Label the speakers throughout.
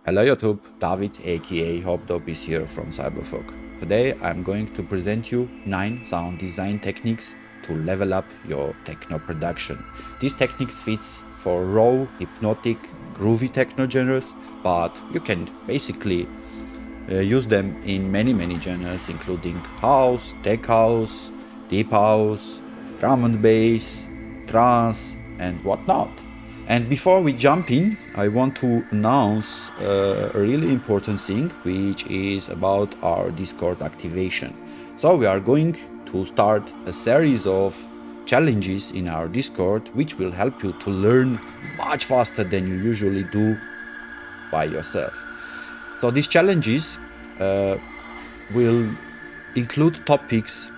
Speaker 1: Hello YouTube, David aka Hopdop is here from Cyberfolk. Today I'm going to present you 9 sound design techniques to level up your techno production. These techniques fits for raw, hypnotic, groovy techno genres, but you can basically use them in many genres including house, tech house, deep house, drum and bass, trance and whatnot. And before we jump in, I want to announce a really important thing, which is about our Discord activation. So we are going to start a series of challenges in our Discord, which will help you to learn much faster than you usually do by yourself. So these challenges will include topics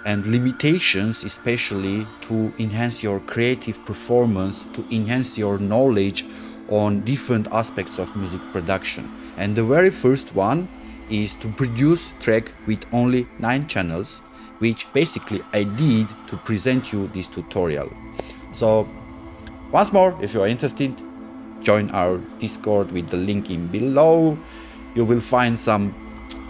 Speaker 1: and limitations, especially to enhance your creative performance, to enhance your knowledge on different aspects of music production. And the very first one is to produce track with only 9 channels, which basically I did to present you this tutorial. So once more, if you are interested, join our Discord with the link in below. You will find some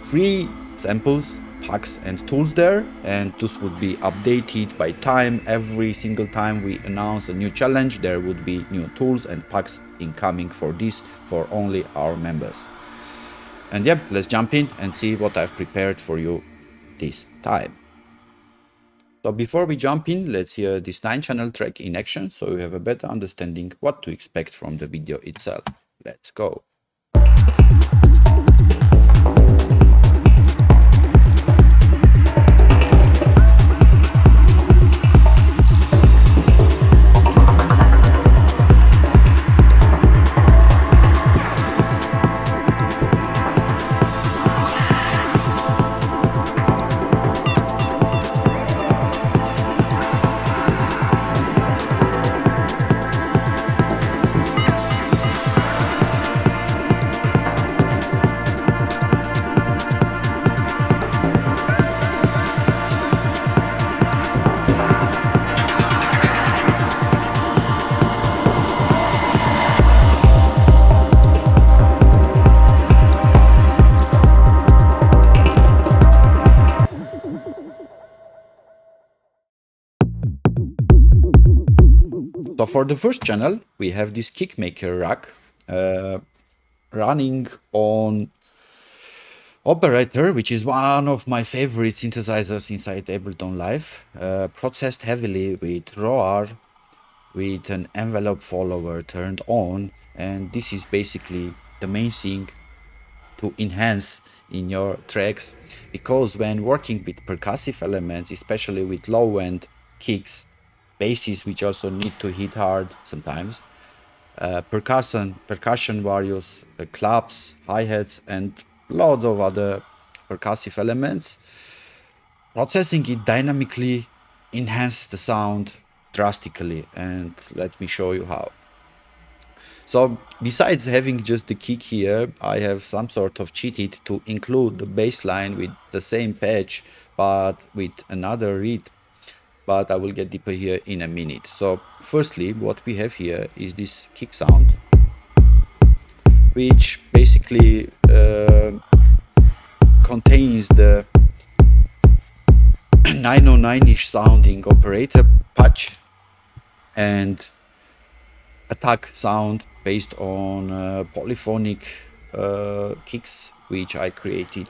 Speaker 1: free samples, packs and tools there, and this would be updated by time. Every single time we announce a new challenge, there would be new tools and packs incoming for this, for only our members. And yeah, let's jump in and see what I've prepared for you this time. So before we jump in, let's hear this 9-channel track in action so you have a better understanding what to expect from the video itself. Let's go. So for the first channel, we have this kickmaker rack running on Operator, which is one of my favorite synthesizers inside Ableton Live, processed heavily with RAW, with an envelope follower turned on, and this is basically the main thing to enhance in your tracks, because when working with percussive elements, especially with low-end kicks, basses which also need to hit hard sometimes, percussion various claps, hi-hats and loads of other percussive elements, processing it dynamically enhances the sound drastically, and let me show you how. So besides having just the kick here, I have some sort of cheated to include the bass line with the same patch but with another read, but I will get deeper here in a minute. So firstly, what we have here is this kick sound, which basically contains the 909-ish sounding operator patch and attack sound based on polyphonic kicks, which I created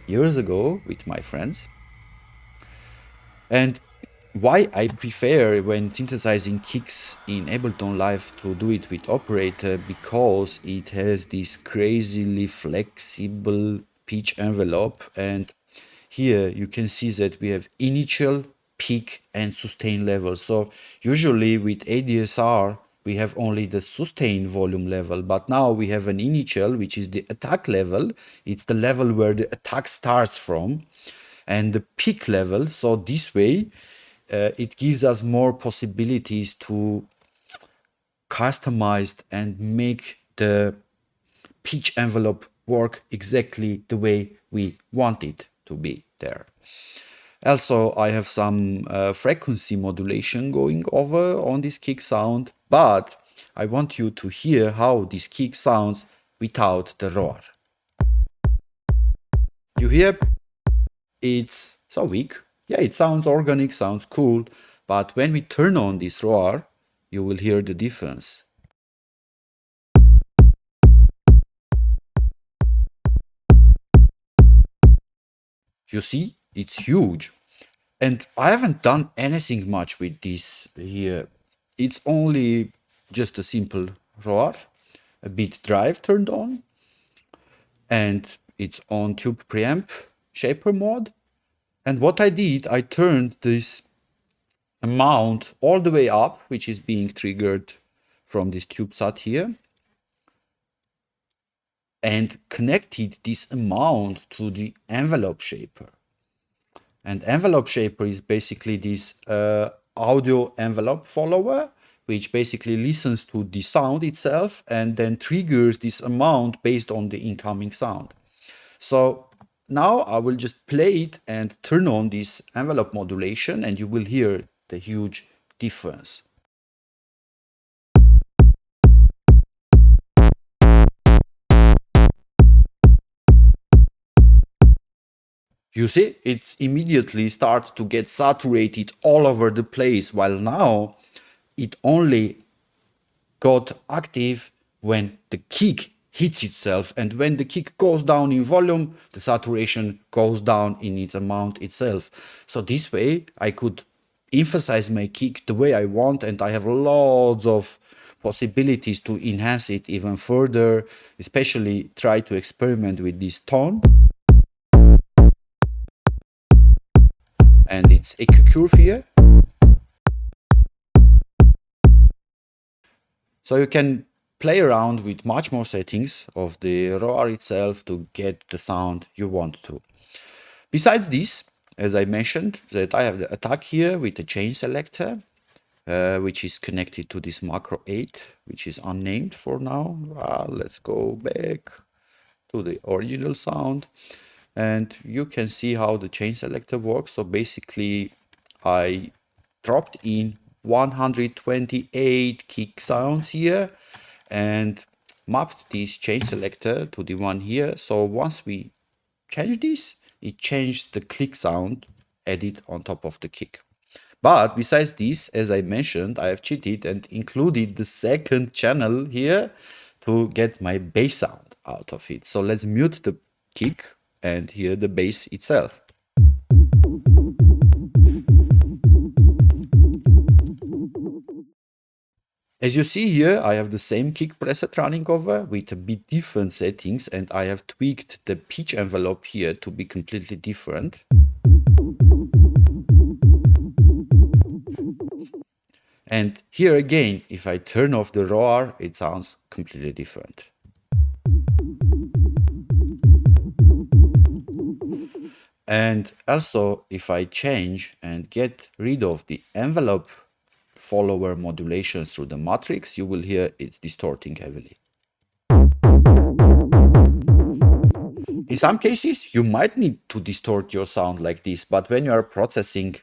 Speaker 1: years ago with my friends. And why I prefer, when synthesizing kicks in Ableton Live, to do it with Operator, because it has this crazily flexible pitch envelope, and here you can see that we have initial, peak and sustain level. So usually with ADSR we have only the sustain volume level, but now we have an initial, which is the attack level. It's the level where the attack starts from, and the peak level. So this way it gives us more possibilities to customize and make the pitch envelope work exactly the way we want it to be there. Also, I have some frequency modulation going over on this kick sound, but I want you to hear how this kick sounds without the roar. You hear it's so weak. Yeah, it sounds organic, sounds cool, but when we turn on this roar, you will hear the difference. You see, it's huge. And I haven't done anything much with this here. It's only just a simple roar, a beat drive turned on, and it's on tube preamp shaper mode. And what I did, I turned this amount all the way up, which is being triggered from this tube sat here, and connected this amount to the envelope shaper. And envelope shaper is basically this audio envelope follower, which basically listens to the sound itself and then triggers this amount based on the incoming sound. So now I will just play it and turn on this envelope modulation, and you will hear the huge difference. You see, it immediately starts to get saturated all over the place, while now it only got active when the kick hits itself, and when the kick goes down in volume, the saturation goes down in its amount itself. So this way I could emphasize my kick the way I want, and I have lots of possibilities to enhance it even further, especially try to experiment with this tone. And its EQ curve here. So you can play around with much more settings of the roar itself to get the sound you want to. Besides this, as I mentioned, that I have the attack here with the chain selector, which is connected to this macro 8, which is unnamed for now. Let's go back to the original sound, and you can see how the chain selector works. So basically I dropped in 128 kick sounds here and mapped this chain selector to the one here. So once we change this, it changed the click sound added on top of the kick. But besides this, as I mentioned, I have cheated and included the second channel here to get my bass sound out of it. So let's mute the kick and hear the bass itself. As you see here, I have the same kick preset running over with a bit different settings, and I have tweaked the pitch envelope here to be completely different. And here again, if I turn off the roar, it sounds completely different. And also, if I change and get rid of the envelope follower modulation through the matrix, you will hear it's distorting heavily. In some cases, you might need to distort your sound like this, but when you are processing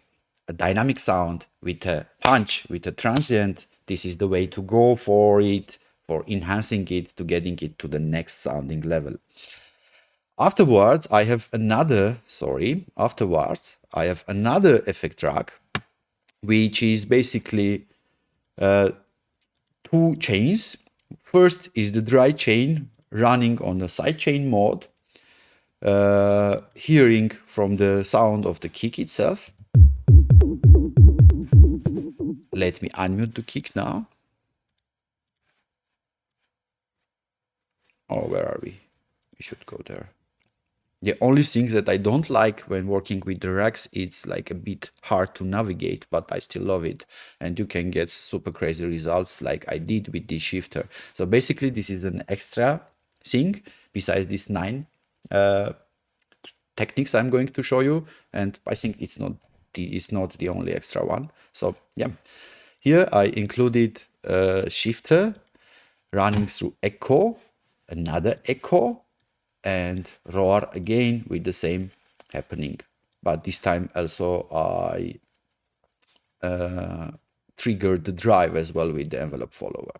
Speaker 1: a dynamic sound with a punch, with a transient, this is the way to go for it, for enhancing it, to getting it to the next sounding level. Afterwards, I have another effect track, which is basically two chains. First is the dry chain running on a sidechain mode, hearing from the sound of the kick itself. Let me unmute the kick now. Oh, where are we? We should go there. The only thing that I don't like when working with the racks, it's like a bit hard to navigate, but I still love it. And you can get super crazy results like I did with this shifter. So basically this is an extra thing besides these 9 techniques I'm going to show you. And I think it's not the only extra one. So yeah, here I included a shifter running through echo, another echo, and roar again with the same happening. But this time also I triggered the drive as well with the envelope follower.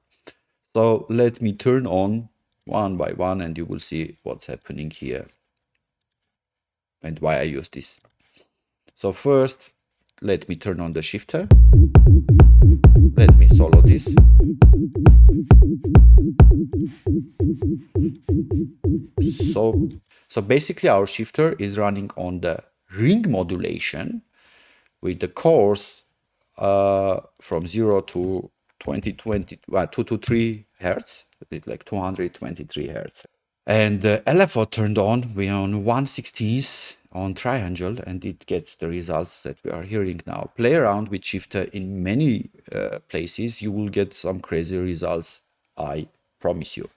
Speaker 1: So let me turn on one by one, and you will see what's happening here and why I use this. So first, let me turn on the shifter. Let me solo this. So basically our shifter is running on the ring modulation with the course from 0 to 2 to 3 hertz. It's like 223 hertz. And the LFO turned on, we're on 1/16 on triangle, and it gets the results that we are hearing now. Play around with shifter in many places, you will get some crazy results, I promise you.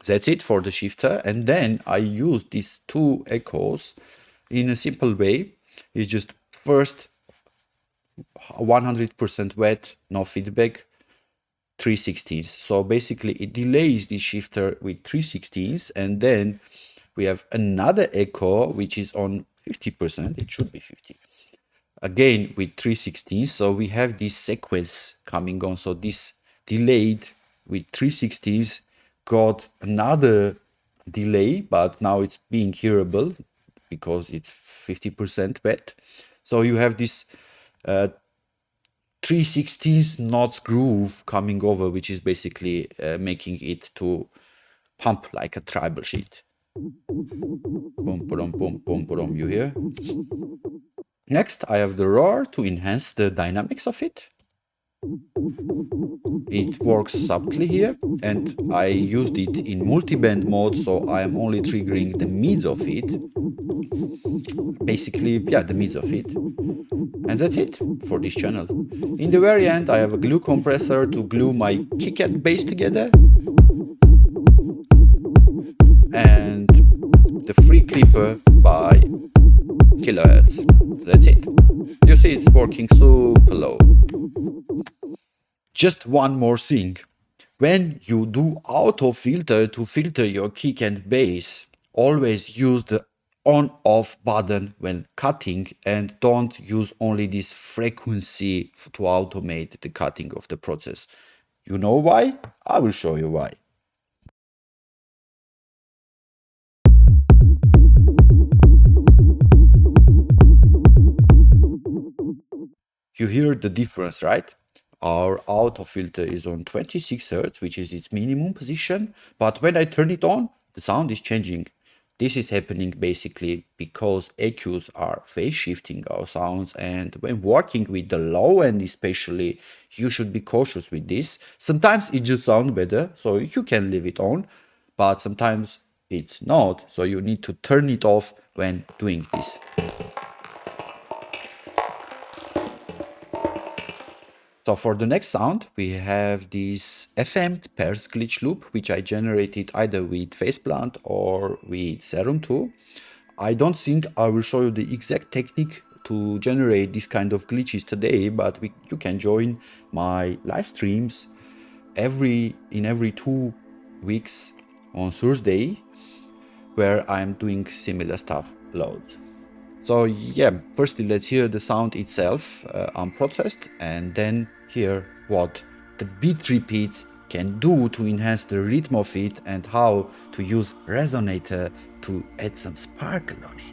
Speaker 1: That's it for the shifter, and then I use these two echoes in a simple way. It's just first 100% wet, no feedback, 3/16. So basically it delays the shifter with 3/16, and then we have another echo which is on 50%, it should be 50, again with 3/16. So we have this sequence coming on. So this delayed with 3/16 got another delay, but now it's being hearable because it's 50% wet. So you have this 3/16 knots groove coming over, which is basically making it to pump like a tribal sheet. Boom, boom, boom, boom, boom, you hear? Next, I have the roar to enhance the dynamics of it. It works subtly here, and I used it in multi-band mode, so I am only triggering the mids of it. Basically, yeah, the mids of it. And that's it for this channel. In the very end, I have a glue compressor to glue my kick and bass together. And the free clipper by Hihats. That's it. You see it's working super low. Just one more thing. When you do auto filter to filter your kick and bass, always use the on-off button when cutting, and don't use only this frequency to automate the cutting of the process. You know why? I will show you why. You hear the difference, right? Our auto filter is on 26 Hz, which is its minimum position, but when I turn it on, the sound is changing. This is happening basically because EQs are phase shifting our sounds, and when working with the low end especially, you should be cautious with this. Sometimes it just sounds better, so you can leave it on, but sometimes it's not, so you need to turn it off when doing this. So for the next sound, we have this FM pairs glitch loop, which I generated either with Faceplant or with Serum 2. I don't think I will show you the exact technique to generate this kind of glitches today, but you can join my live streams in every 2 weeks on Thursday, where I'm doing similar stuff loads. So yeah, firstly let's hear the sound itself unprocessed, and then hear what the beat repeats can do to enhance the rhythm of it, and how to use resonator to add some sparkle on it.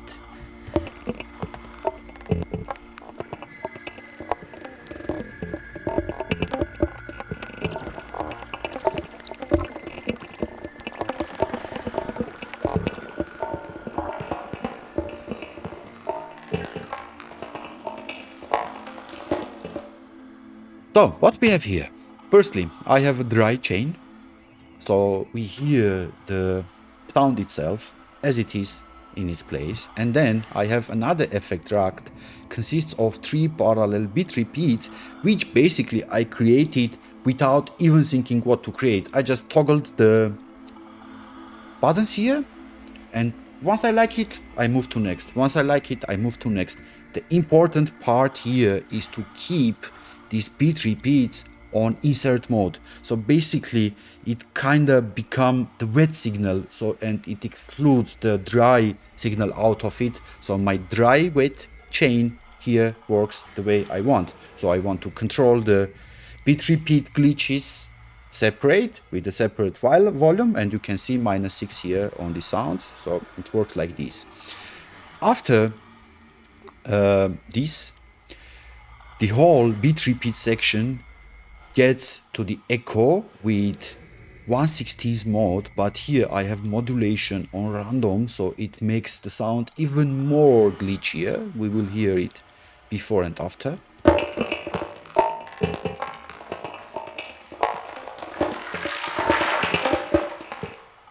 Speaker 1: So what we have here, firstly I have a dry chain, so we hear the sound itself as it is in its place, and then I have another effect track, consists of 3 parallel beat repeats, which basically I created without even thinking what to create. I just toggled the buttons here, and once I like it, I move to next. Once I like it, I move to next. The important part here is to keep these beat repeats on insert mode. So basically it kinda become the wet signal, so, and it excludes the dry signal out of it. So my dry wet chain here works the way I want. So I want to control the bit repeat glitches separate with a separate volume, and you can see -6 here on the sound. So it works like this. After this, the whole bit repeat section gets to the echo with 1/16 mode, but here I have modulation on random, so it makes the sound even more glitchier. We will hear it before and after.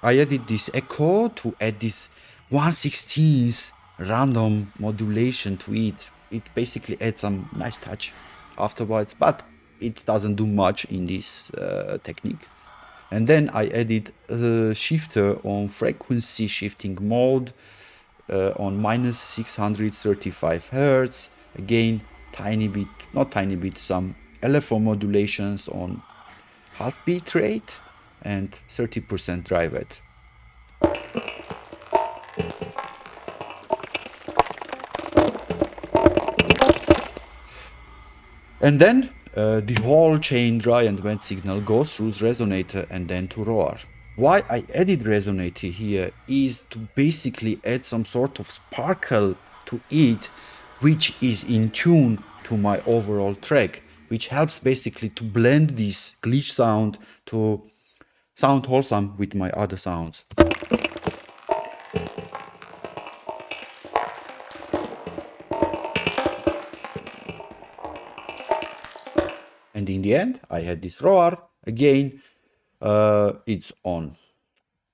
Speaker 1: I added this echo to add this 1/16 random modulation to it. It basically adds some nice touch afterwards, but it doesn't do much in this technique. And then I added a shifter on frequency shifting mode on -635 Hz. Again, tiny bit, not tiny bit, some LFO modulations on half bit rate and 30% drive it. And then the whole chain dry and wet signal goes through resonator and then to roar. Why I added resonator here is to basically add some sort of sparkle to it, which is in tune to my overall track, which helps basically to blend this glitch sound to sound wholesome with my other sounds. And in the end, I had this roar. Again, it's on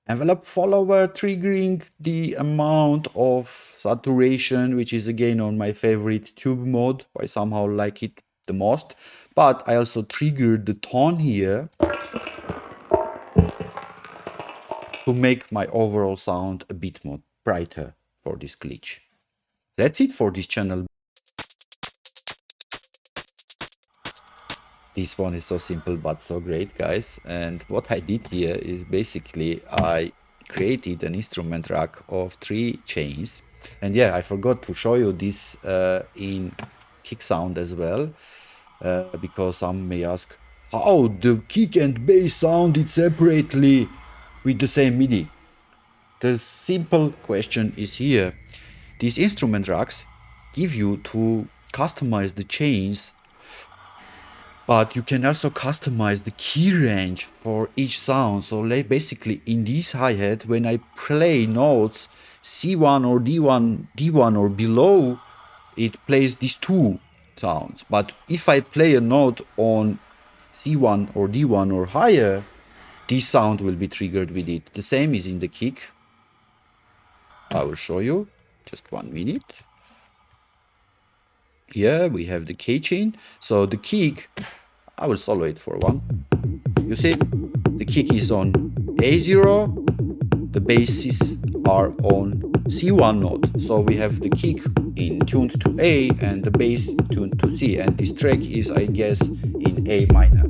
Speaker 1: envelope follower, triggering the amount of saturation, which is again on my favorite tube mode. I somehow like it the most. But I also triggered the tone here to make my overall sound a bit more brighter for this glitch. That's it for this channel. This one is so simple but so great, guys. And what I did here is basically I created an instrument rack of 3 chains. And yeah, I forgot to show you this in kick sound as well, because some may ask how the kick and bass sounded separately with the same MIDI. The simple question is here. These instrument racks give you to customize the chains, but you can also customize the key range for each sound. So basically in this hi-hat, when I play notes C1 or D1 or below, it plays these 2 sounds. But if I play a note on C1 or D1 or higher, this sound will be triggered with it. The same is in the kick. I will show you, just 1 minute. Here we have the K chain. So the kick, I will solo it for 1. You see, the kick is on A0, the basses are on C1 note. So we have the kick in tuned to A and the bass tuned to C. And this track is, I guess, in A minor.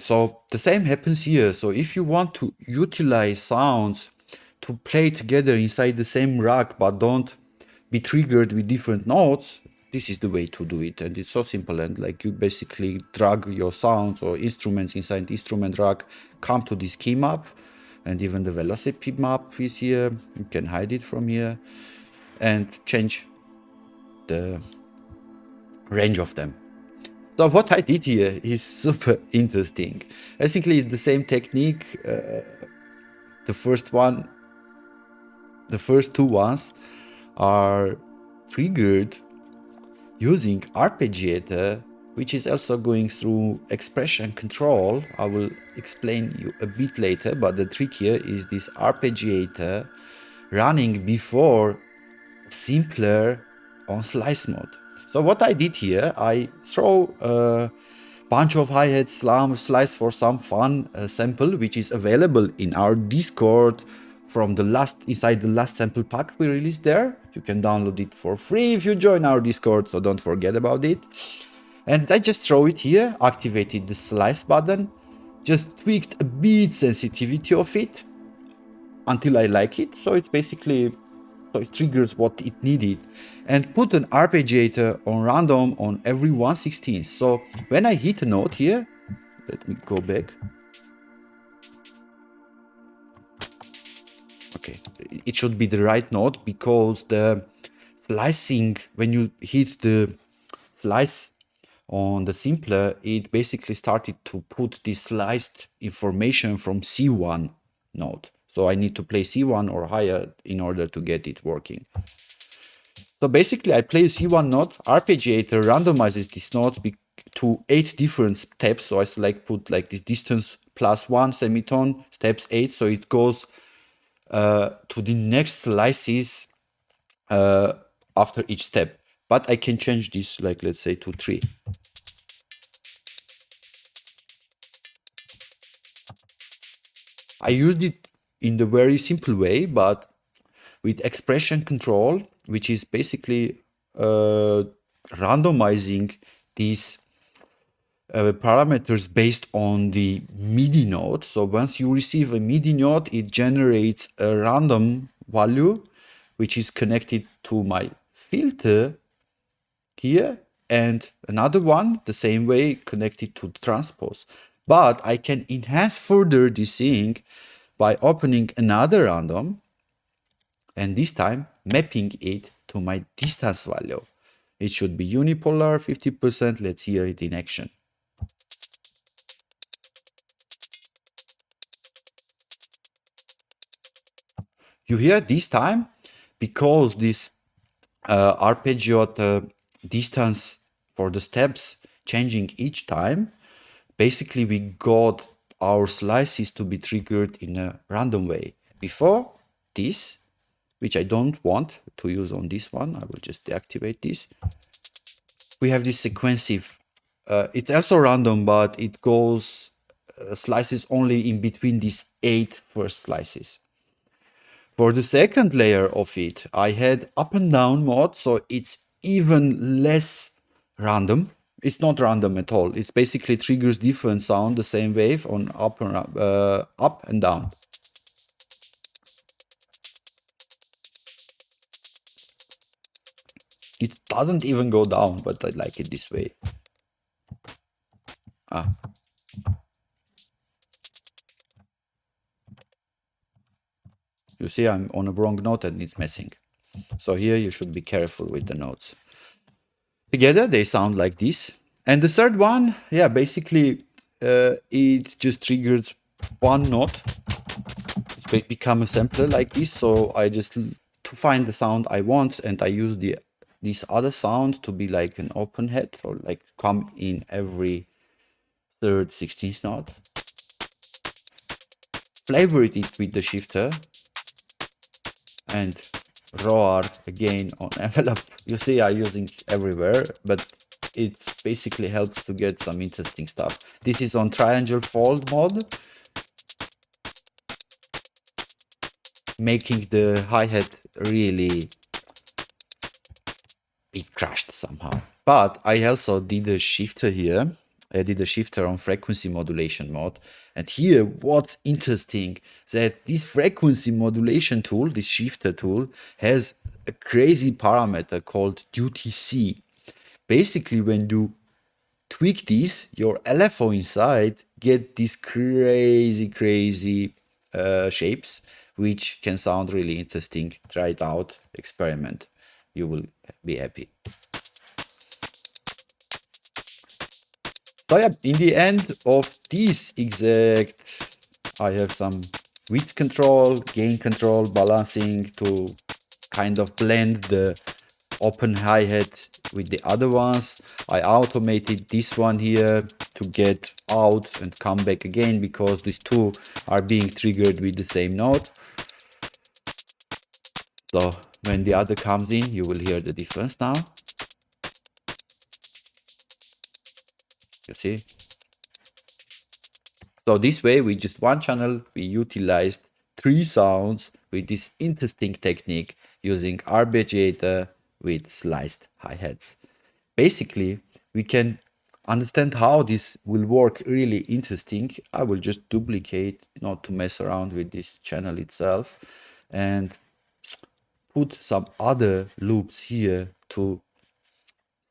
Speaker 1: So the same happens here. So if you want to utilize sounds to play together inside the same rack but don't be triggered with different notes, this is the way to do it. And it's so simple, and like you basically drag your sounds or instruments inside the instrument rack, come to this key map, and even the velocity map is here. You can hide it from here and change the range of them. So what I did here is super interesting. Basically it's the same technique. The first 2 ones are triggered using arpeggiator, which is also going through expression control. I will explain you a bit later, but the trick here is this arpeggiator running before simpler on slice mode. So what I did here, I throw a bunch of hi-hats slice for some fun sample, which is available in our Discord from the inside the last sample pack we released there. You can download it for free if you join our Discord, so don't forget about it. And I just throw it here, activated the slice button, just tweaked a bit sensitivity of it until I like it. So it's basically, so it triggers what it needed, and put an arpeggiator on random on every 1/16. So when I hit a note here, let me go back. Okay, it should be the right note because the slicing, when you hit the slice on the simpler, it basically started to put this sliced information from C1 note. So I need to play C1 or higher in order to get it working. So basically I play a C1 note, arpeggiator randomizes this note to 8 different steps. So I select put like this distance +1 semitone, steps 8. So it goes to the next slices after each step. But I can change this, like let's say to 3. I used it in the very simple way, but with expression control, which is basically randomizing these parameters based on the MIDI note. So once you receive a MIDI note, it generates a random value, which is connected to my filter here, and another one the same way connected to the transpose. But I can enhance further this thing by opening another random and this time mapping it to my distance value. It should be unipolar 50%. Let's hear it in action. You hear this time, because this arpeggiato distance for the steps changing each time, basically we got our slices to be triggered in a random way. Before this, which I don't want to use on this one, I will just deactivate this. We have this sequentive. It's also random, but it goes slices only in between these 8 first slices. For the second layer of it, I had up and down mode, so it's even less random. It's not random at all. It basically triggers different sound, the same wave on up and down. It doesn't even go down, but I like it this way. You see, I'm on a wrong note and it's messing. So here you should be careful with the notes. Together they sound like this. And the third one, yeah, basically it just triggers one note. It become a sampler like this. So I just, to find the sound I want, and I use this other sound to be like an open head, or like come in every third 16th note. Flavor it with the shifter and roar again on envelope. You see, I'm using everywhere, but it basically helps to get some interesting stuff. This is on triangle fold mode, making the hi-hat really be crushed somehow. But I also did a shifter here. I did a shifter on frequency modulation mode. And here, what's interesting, that this frequency modulation tool, this shifter tool, has a crazy parameter called duty C. Basically, when you tweak this, your LFO inside get these crazy shapes, which can sound really interesting. Try it out, experiment. You will be happy. So yeah, in the end of this exact, I have some width control, gain control, balancing to kind of blend the open hi-hat with the other ones. I automated this one here to get out and come back again, because these two are being triggered with the same note. So when the other comes in, you will hear the difference now. You see? So this way, with just one channel, we utilized 3 sounds with this interesting technique using arpeggiator with sliced hi-hats. Basically, we can understand how this will work really interesting. I will just duplicate, not to mess around with this channel itself, and put some other loops here to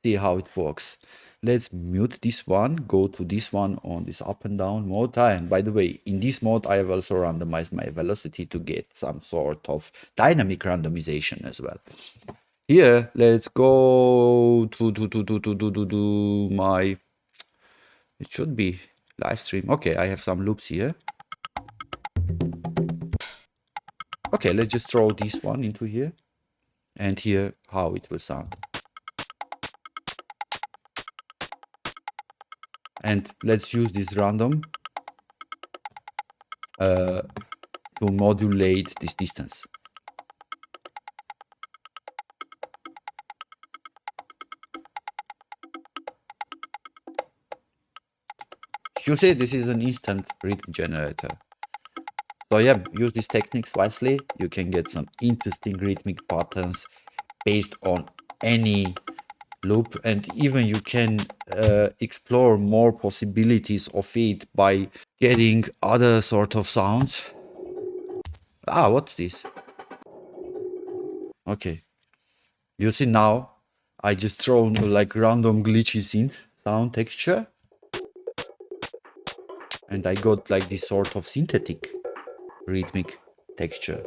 Speaker 1: see how it works. Let's mute this one, go to this one on this up and down mode. And by the way, in this mode, I have also randomized my velocity to get some sort of dynamic randomization as well. Here, let's go to my, it should be live stream. Okay, I have some loops here. Okay, let's just throw this one into here and hear how it will sound. And let's use this random to modulate this distance. You see, this is an instant rhythm generator. So yeah, use these techniques wisely. You can get some interesting rhythmic patterns based on any loop, and even you can explore more possibilities of it by getting other sort of sounds. Ah, what's this? Okay, you see now I just thrown like random glitchy synth sound texture, and I got like this sort of synthetic rhythmic texture.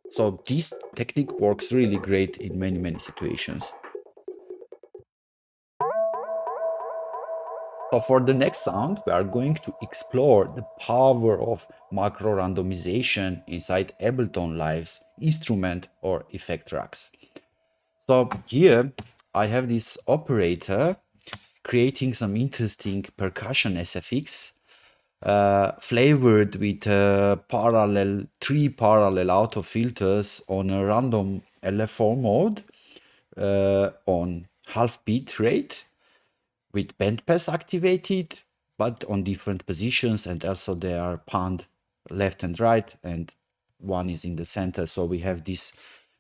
Speaker 1: So this technique works really great in many situations. So for the next sound, we are going to explore the power of macro randomization inside Ableton Live's instrument or effect racks. So here I have this operator creating some interesting percussion SFX flavored with 3 parallel auto filters on a random LFO mode on half beat rate with bandpass activated, but on different positions, and also they are panned left and right, and one is in the center, so we have this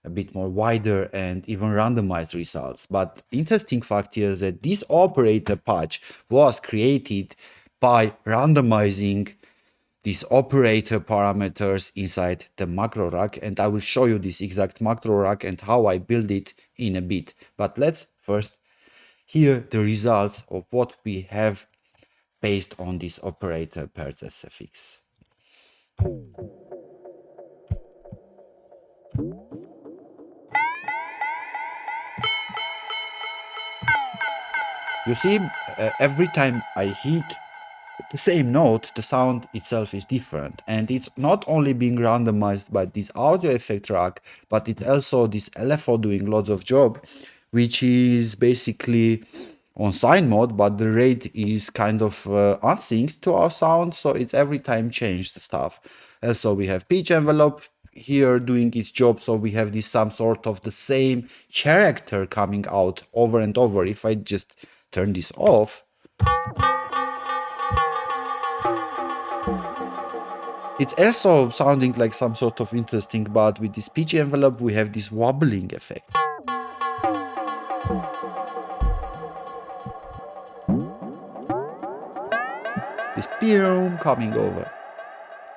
Speaker 1: a bit more wider and even randomized results. But interesting fact here is that this operator patch was created by randomizing these operator parameters inside the macro rack, and I will show you this exact macro rack and how I build it in a bit. But let's first hear the results of what we have based on this operator pairs SFX. You see, every time I hit the same note, the sound itself is different, and it's not only being randomized by this audio effect rack, but it's also this LFO doing lots of job, which is basically on sine mode, but the rate is kind of unsynced to our sound, so it's every time changed stuff. Also, we have pitch envelope here doing its job, so we have this some sort of the same character coming out over and over. If I just turn this off, it's also sounding like some sort of interesting, but with this pitch envelope we have this wobbling effect. This pew coming over.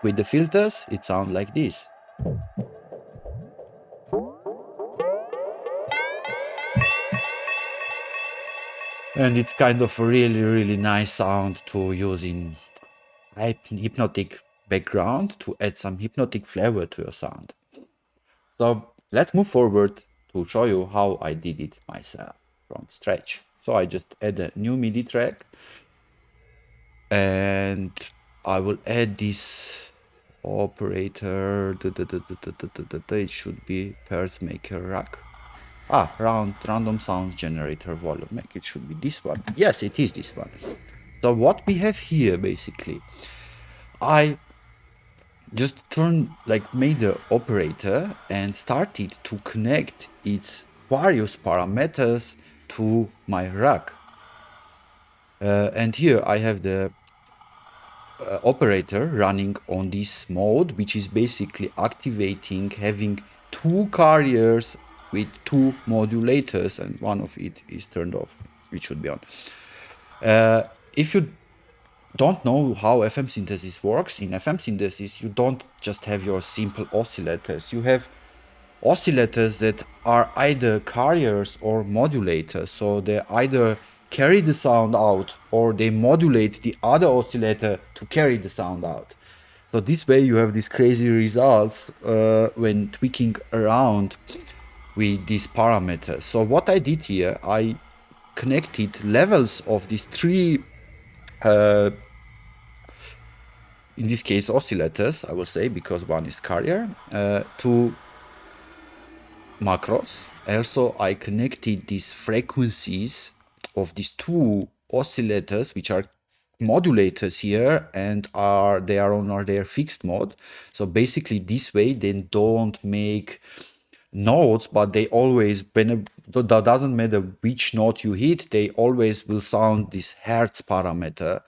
Speaker 1: With the filters, it sounds like this. And it's kind of a really nice sound to use in hypnotic background to add some hypnotic flavor to your sound. So let's move forward to show you how I did it myself from scratch. So I just add a new MIDI track, and I will add this operator. It should be pairs maker rack. Random sounds generator volume. It should be this one. Yes, it is this one. So what we have here basically, I just made the operator and started to connect its various parameters to my rack. And here I have the operator running on this mode, which is basically activating, having two carriers with two modulators, and one of it is turned off. It should be on. If you don't know how FM synthesis works, in FM synthesis you don't just have your simple oscillators. You have oscillators that are either carriers or modulators, so they either carry the sound out or they modulate the other oscillator to carry the sound out. So this way you have these crazy results when tweaking around with these parameters. So what I did here, I connected levels of these three in this case oscillators, I will say, because one is carrier, to macros. Also, I connected these frequencies of these two oscillators, which are modulators here, and they are on their fixed mode. So basically, this way they don't make notes, but they always, that doesn't matter which note you hit, they always will sound this hertz parameter,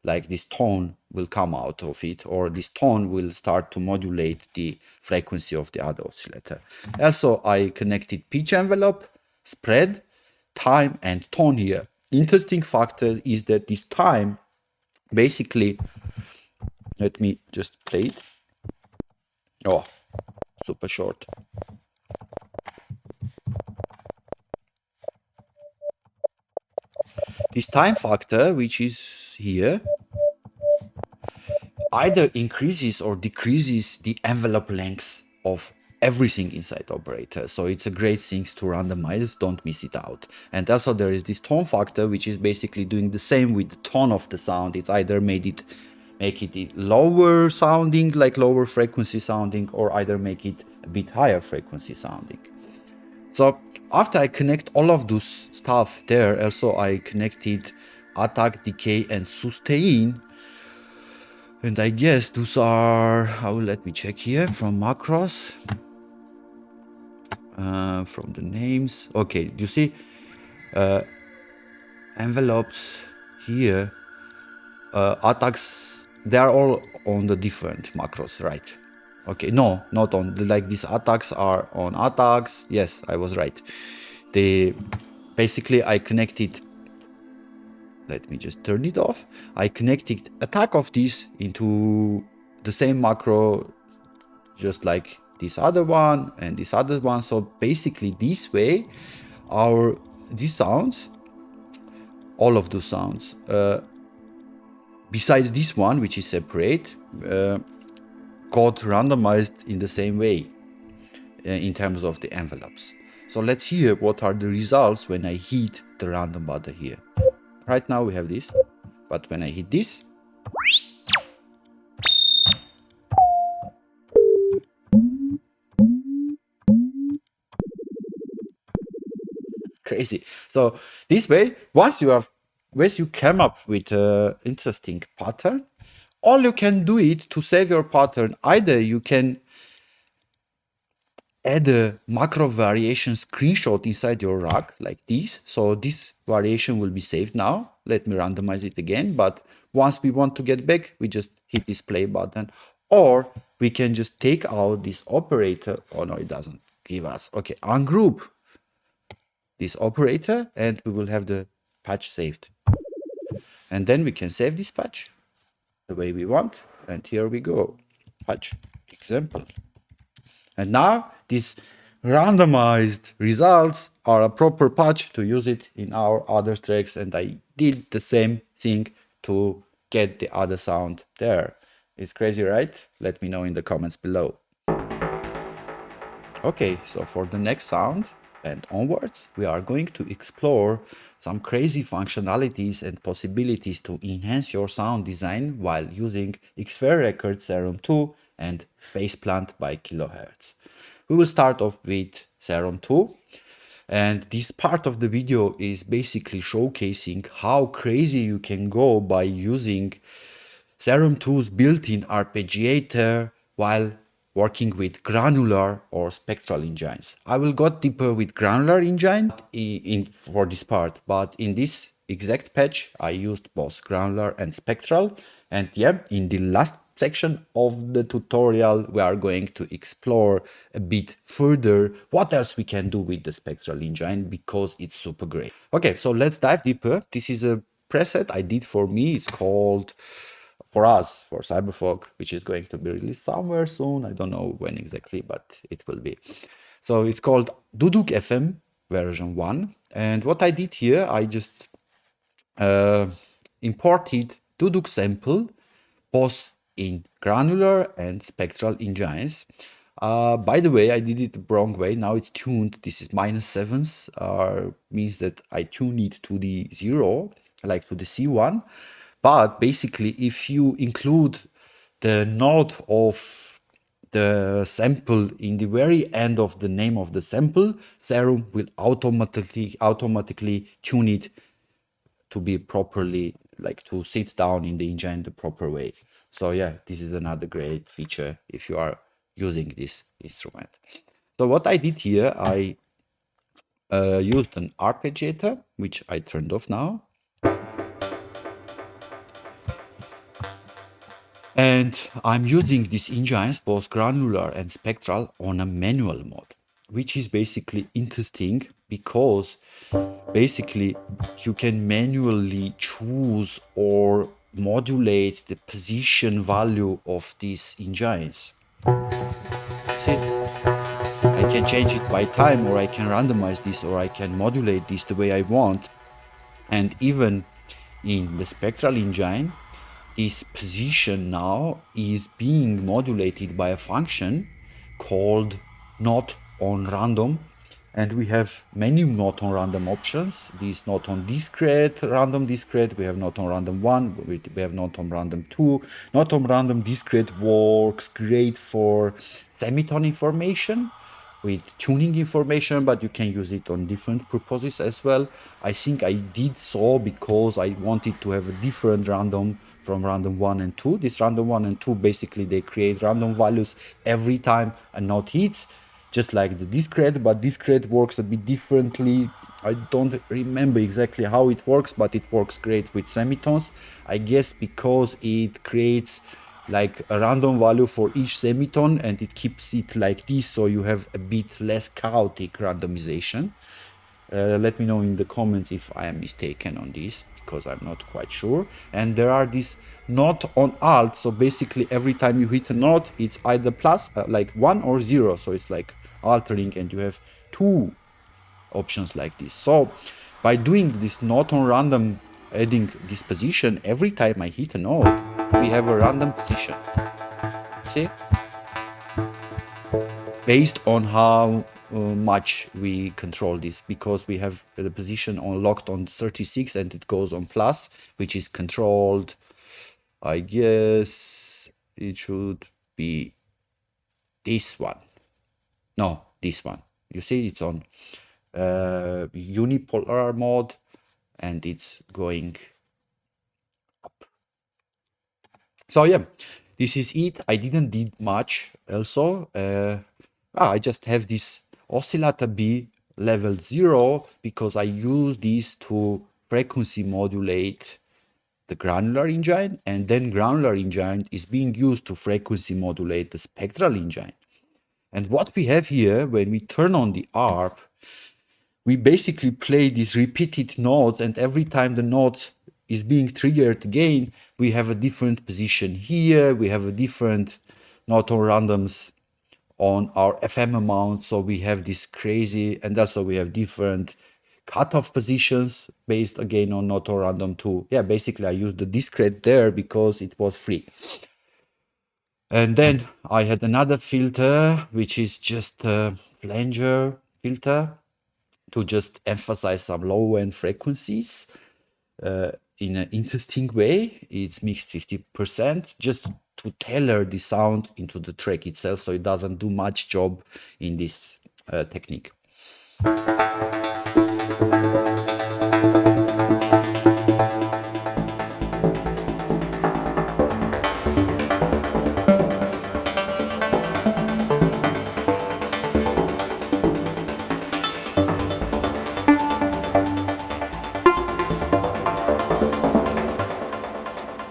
Speaker 1: like this tone will come out of it, or this tone will start to modulate the frequency of the other oscillator. Also, I connected pitch envelope, spread, time, and tone here. Interesting factor is that this time, basically, let me just play it. Oh, super short. This time factor, which is here, either increases or decreases the envelope length of everything inside operator. So it's a great thing to randomize, don't miss it out. And also there is this tone factor, which is basically doing the same with the tone of the sound. It's either make it lower sounding, like lower frequency sounding, or either make it a bit higher frequency sounding. So after I connect all of those stuff there, also I connected attack, decay, and sustain. And I guess those are, let me check here from macros, from the names. Okay, you see envelopes here, attacks, they are all on the different macros, right? Okay, no, not on, like these attacks are on attacks. Yes, I was right. Basically I connected, let me just turn it off. I connected attack of this into the same macro, just like this other one and this other one. So basically this way, these sounds, all of those sounds, besides this one, which is separate, got randomized in the same way in terms of the envelopes. So let's hear what are the results when I hit the random button here. Right now we have this, but when I hit this, crazy. So this way, once you came up with an interesting pattern, all you can do it to save your pattern. Either you can add a macro variation screenshot inside your rack like this. So this variation will be saved now. Let me randomize it again. But once we want to get back, we just hit this play button. Or we can just take out this operator. Oh no, it doesn't give us. Okay, ungroup this operator and we will have the patch saved. And then we can save this patch the way we want. And here we go. Patch example. And now these randomized results are a proper patch to use it in our other tracks. And I did the same thing to get the other sound there. It's crazy, right? Let me know in the comments below. Okay, so for the next sound and onwards, we are going to explore some crazy functionalities and possibilities to enhance your sound design while using Xfer Records Serum 2 and Faceplant by Kilohertz. We will start off with Serum 2, and this part of the video is basically showcasing how crazy you can go by using Serum 2's built-in arpeggiator while working with Granular or Spectral engines. I will go deeper with Granular engine for this part, but in this exact patch I used both Granular and Spectral, And yeah, in the last section of the tutorial, we are going to explore a bit further what else we can do with the Spectral engine, because it's super great. Okay, so let's dive deeper. This is a preset I did for me. It's called for us, for Cyberfolk, which is going to be released somewhere soon. I don't know when exactly, but it will be. So it's called Duduk FM version 1. And what I did here, I just imported Duduk sample both in Granular and Spectral engines. By the way, I did it the wrong way. Now it's tuned. This is -7s, means that I tune it to the 0, like to the C1. But basically, if you include the note of the sample in the very end of the name of the sample, Serum will automatically tune it to be properly, like to sit down in the engine the proper way. So yeah, this is another great feature if you are using this instrument. So what I did here, I used an arpeggiator, which I turned off now. And I'm using these engines, both Granular and Spectral, on a manual mode, which is basically interesting because basically you can manually choose or modulate the position value of these engines. See, I can change it by time, or I can randomize this, or I can modulate this the way I want. And even in the Spectral engine, this position now is being modulated by a function called not on random, and we have many not on random options. This not on discrete, random discrete, we have not on random 1, we have not on random 2. Not on random discrete works great for semitone information with tuning information, but you can use it on different purposes as well. I think I did so because I wanted to have a different random from random 1 and 2. This random 1 and 2, basically they create random values every time a note hits, just like the discrete, but discrete works a bit differently. I don't remember exactly how it works, but it works great with semitones. I guess because it creates like a random value for each semitone and it keeps it like this, so you have a bit less chaotic randomization. Let me know in the comments if I am mistaken on this, because I'm not quite sure. And there are these not on alt, so basically every time you hit a note, it's either plus like 1 or 0, so it's like altering, and you have two options like this. So by doing this not on random, adding this position, every time I hit a note, we have a random position. See? Based on how much we control this, because we have the position on locked on 36 and it goes on plus, which is controlled. I guess it should be this one. No, this one. You see, it's on unipolar mode and it's going up. So yeah, this is it. I didn't did much also. I just have this Oscillator B level 0 because I use this to frequency modulate the Granular engine, and then Granular engine is being used to frequency modulate the Spectral engine. And what we have here, when we turn on the ARP, we basically play these repeated notes, and every time the note is being triggered again, we have a different position here, we have a different note on randoms on our FM amount, so we have this crazy, and also we have different cutoff positions based again on not on random too. Yeah, basically I used the discrete there because it was free. And then I had another filter, which is just a flanger filter to just emphasize some low-end frequencies in an interesting way. It's mixed 50%, just to tailor the sound into the track itself, so it doesn't do much job in this technique.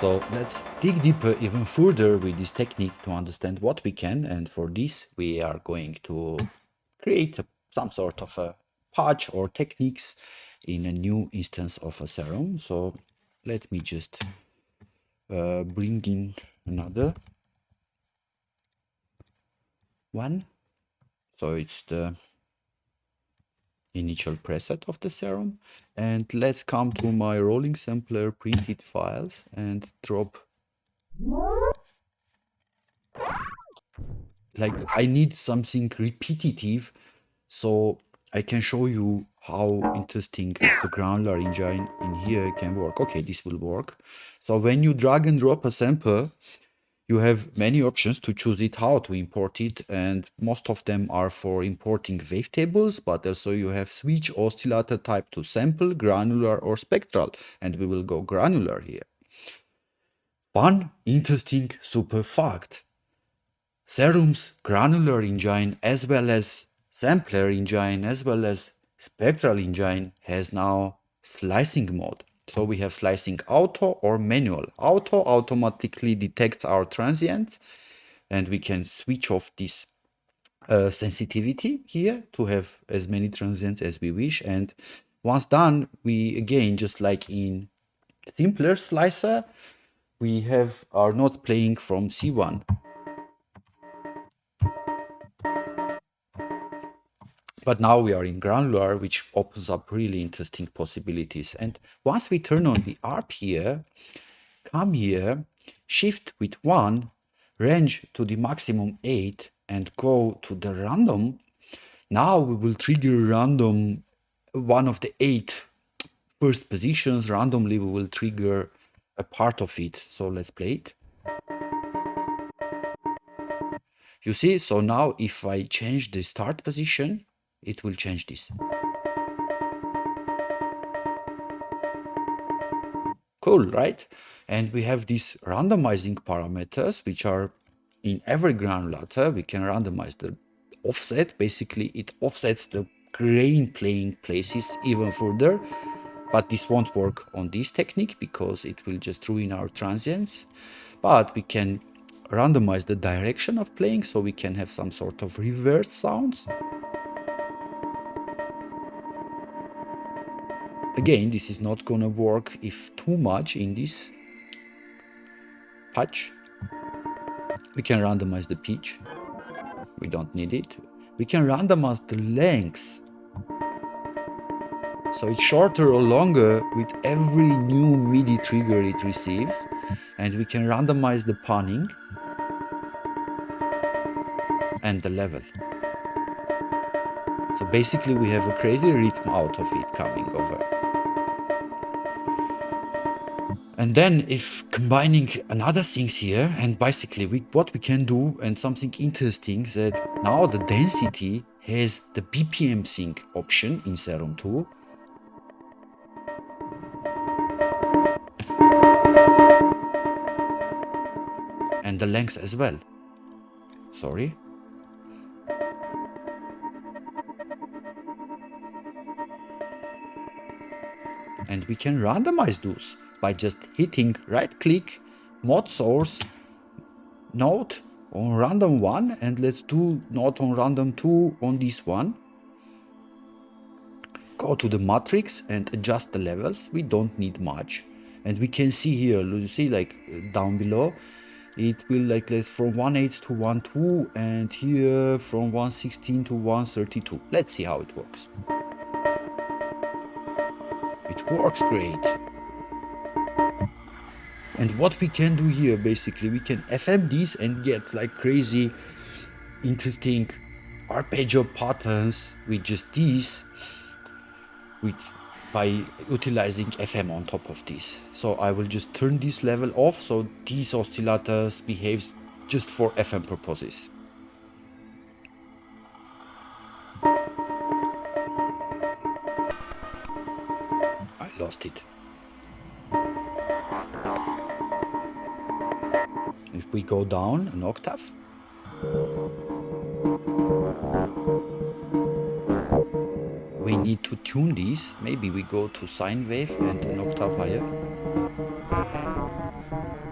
Speaker 1: So let's dig deeper even further with this technique to understand what we can, and for this we are going to create some sort of a patch or techniques in a new instance of a Serum. So let me just bring in another one. So it's the initial preset of the Serum, and let's come to my rolling sampler printed files and drop, like, I need something repetitive so I can show you how interesting the Granular engine in here can work. Okay, this will work. So when you drag and drop a sample, you have many options to choose it, how to import it, and most of them are for importing wavetables, but also you have switch oscillator type to sample, granular or spectral, and we will go granular here. One interesting super fact: Serum's granular engine as well as sampler engine as well as spectral engine has now slicing mode. So we have slicing auto or manual. Auto automatically detects our transients, and we can switch off this sensitivity here to have as many transients as we wish. And once done, we again, just like in simpler slicer, we have our note playing from C1. But now we are in Granular, which opens up really interesting possibilities. And once we turn on the ARP here, come here, shift with 1, range to the maximum 8, and go to the random. Now we will trigger random one of the 8 first positions. Randomly we will trigger a part of it. So let's play it. You see, so now if I change the start position, it will change this. Cool, right? And we have these randomizing parameters, which are in every granulator. We can randomize the offset. Basically, it offsets the grain playing places even further. But this won't work on this technique because it will just ruin our transients. But we can randomize the direction of playing, so we can have some sort of reverse sounds. Again, this is not gonna work if too much in this patch. We can randomize the pitch. We don't need it. We can randomize the lengths. So it's shorter or longer with every new MIDI trigger it receives. And we can randomize the panning and the level. So basically we have a crazy rhythm out of it coming over. And then if combining another things here, and basically what we can do, and something interesting, is that now the density has the BPM sync option in Serum 2. And the length as well. Sorry. And we can randomize those by just hitting right click, mod source, note on random 1, and let's do note on random 2 on this one. Go to the matrix and adjust the levels. We don't need much. And we can see here, you see, like down below, it will like let's from 1.8 to 1.2, and here from 1.16 to 1.32. Let's see how it works. It works great. And what we can do here, basically, we can FM this and get like crazy, interesting arpeggio patterns with just these, by utilizing FM on top of this. So I will just turn this level off, so these oscillators behaves just for FM purposes. I lost it. If we go down an octave, we need to tune these. Maybe we go to sine wave and an octave higher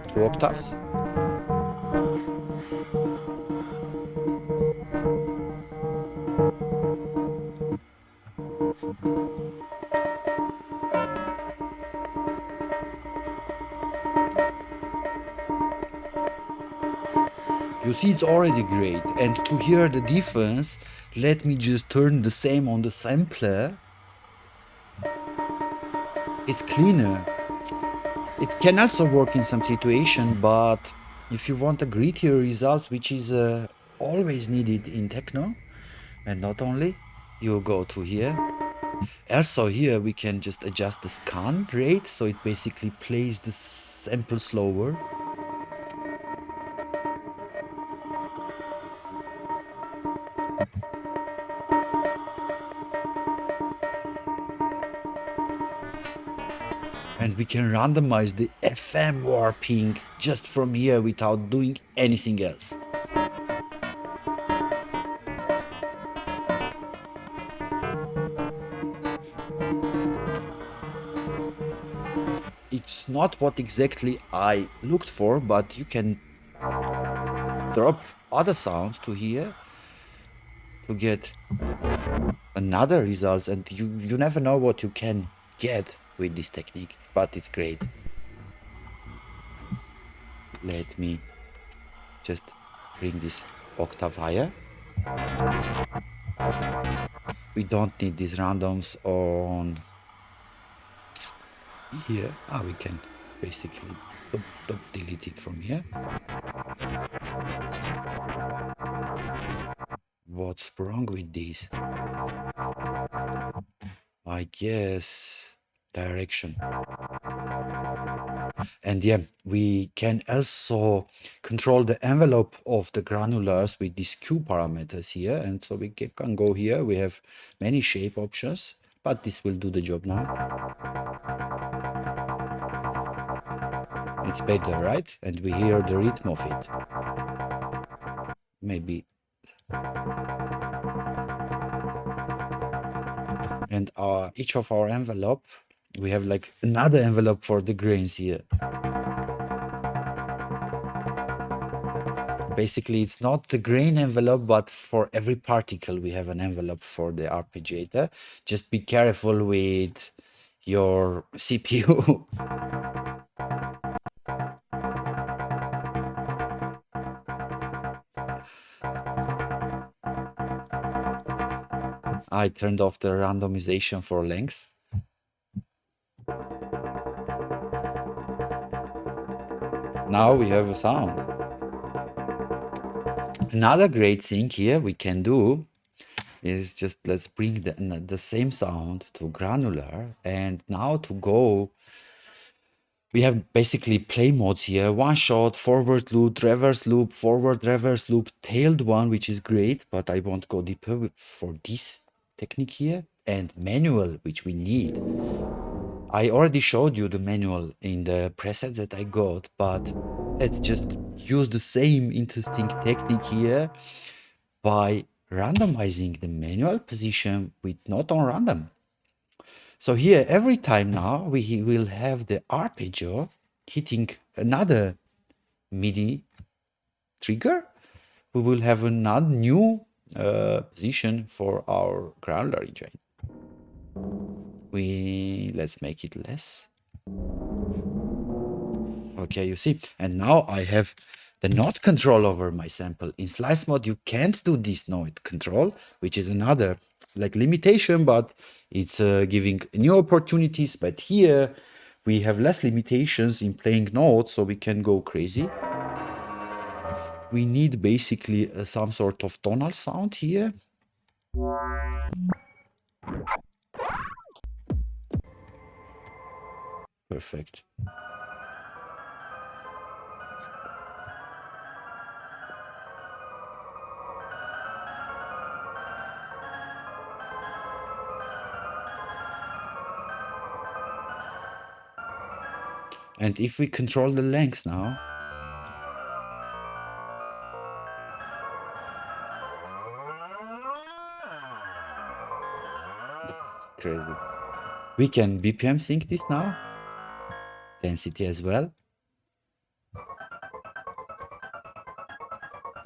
Speaker 1: to 2 octaves. You see, it's already great. And to hear the difference, let me just turn the same on the sampler. It's cleaner. It can also work in some situation, but if you want a grittier results, which is always needed in techno, and not only, you go to here. Also here we can just adjust the scan rate, so it basically plays the sample slower. And we can randomize the FM warping just from here without doing anything else. It's not what exactly I looked for, but you can drop other sounds to here to get another results, and you never know what you can get with this technique, but it's great. Let me just bring this octave higher. We don't need these randoms on here. We can basically delete it from here. What's wrong with this? I guess direction. And yeah, we can also control the envelope of the granulars with these Q parameters here. And so we can go here. We have many shape options, but this will do the job now. It's better, right? And we hear the rhythm of it. Maybe. And each of our envelope, we have like another envelope for the grains here. Basically, it's not the grain envelope, but for every particle, we have an envelope for the arpeggiator. Just be careful with your CPU. I turned off the randomization for length. Now we have a sound. Another great thing here we can do is just let's bring the same sound to granular, and now to go, we have basically play modes here: one shot, forward loop, reverse loop, forward reverse loop, tailed one, which is great, but I won't go deeper for this technique here, and manual, which we need. I already showed you the manual in the preset that I got, but let's just use the same interesting technique here by randomizing the manual position with not on random. So here, every time now, we will have the arpeggio hitting another MIDI trigger. We will have another new position for our granular engine. Let's make it less. Okay, you see, and now I have the note control over my sample. In slice mode, you can't do this note control, which is another like limitation, but it's giving new opportunities. But here we have less limitations in playing notes, so we can go crazy. We need basically some sort of tonal sound here. Perfect. And if we control the length now, crazy. We can BPM sync this now, density as well.